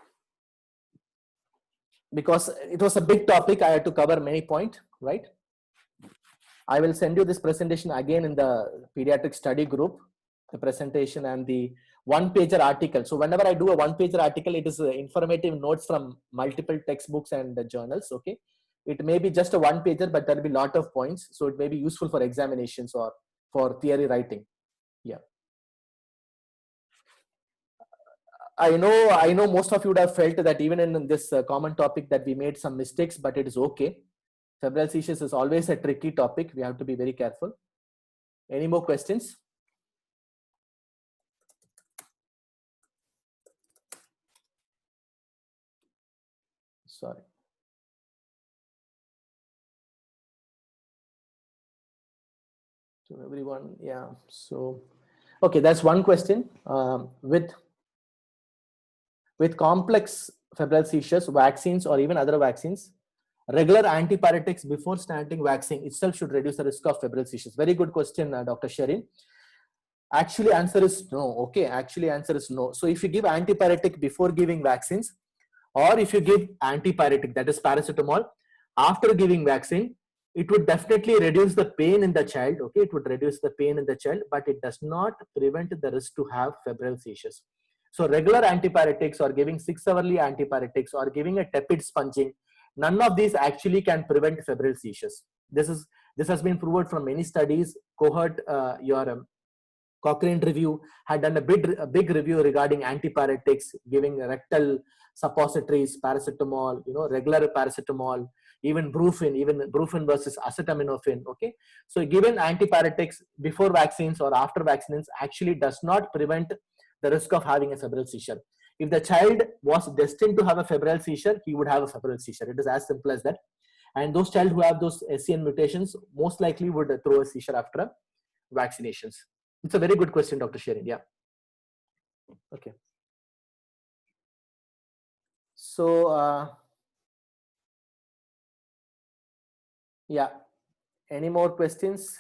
Speaker 1: Because it was a big topic, I had to cover many points, right? I will send you this presentation again in the pediatric study group, the presentation and the one-pager article. So whenever I do a one-pager article, it is informative notes from multiple textbooks and journals. Okay, it may be just a one-pager, but there will be a lot of points, so it may be useful for examinations or for theory writing. Yeah, I know most of you would have felt that even in this common topic that we made some mistakes, but it is okay. Febrile seizures is always a tricky topic. We have to be very careful. Any more questions? Sorry. To everyone, yeah. So, okay, that's one question. With complex febrile seizures, vaccines or even other vaccines, regular antipyretics before starting vaccine itself should reduce the risk of febrile seizures. Very good question, Dr. Sherin. Actually, answer is no. Okay, actually, answer is no. So if you give antipyretic before giving vaccines, or if you give antipyretic, that is paracetamol, after giving vaccine, it would definitely reduce the pain in the child. Okay, it would reduce the pain in the child, but it does not prevent the risk to have febrile seizures. So regular antipyretics or giving 6-hourly antipyretics or giving a tepid sponging, none of these actually can prevent febrile seizures. This has been proven from many studies. Cohort, your Cochrane review had done a big review regarding antipyretics, giving rectal suppositories, paracetamol, regular paracetamol, even brufen versus acetaminophen. Okay, so given antipyretics before vaccines or after vaccines actually does not prevent the risk of having a febrile seizure. If the child was destined to have a febrile seizure, he would have a febrile seizure. It is as simple as that. And those child who have those SCN mutations most likely would throw a seizure after vaccinations. It's a very good question, Dr. Sherin. Yeah. Okay. So, yeah. Any more questions?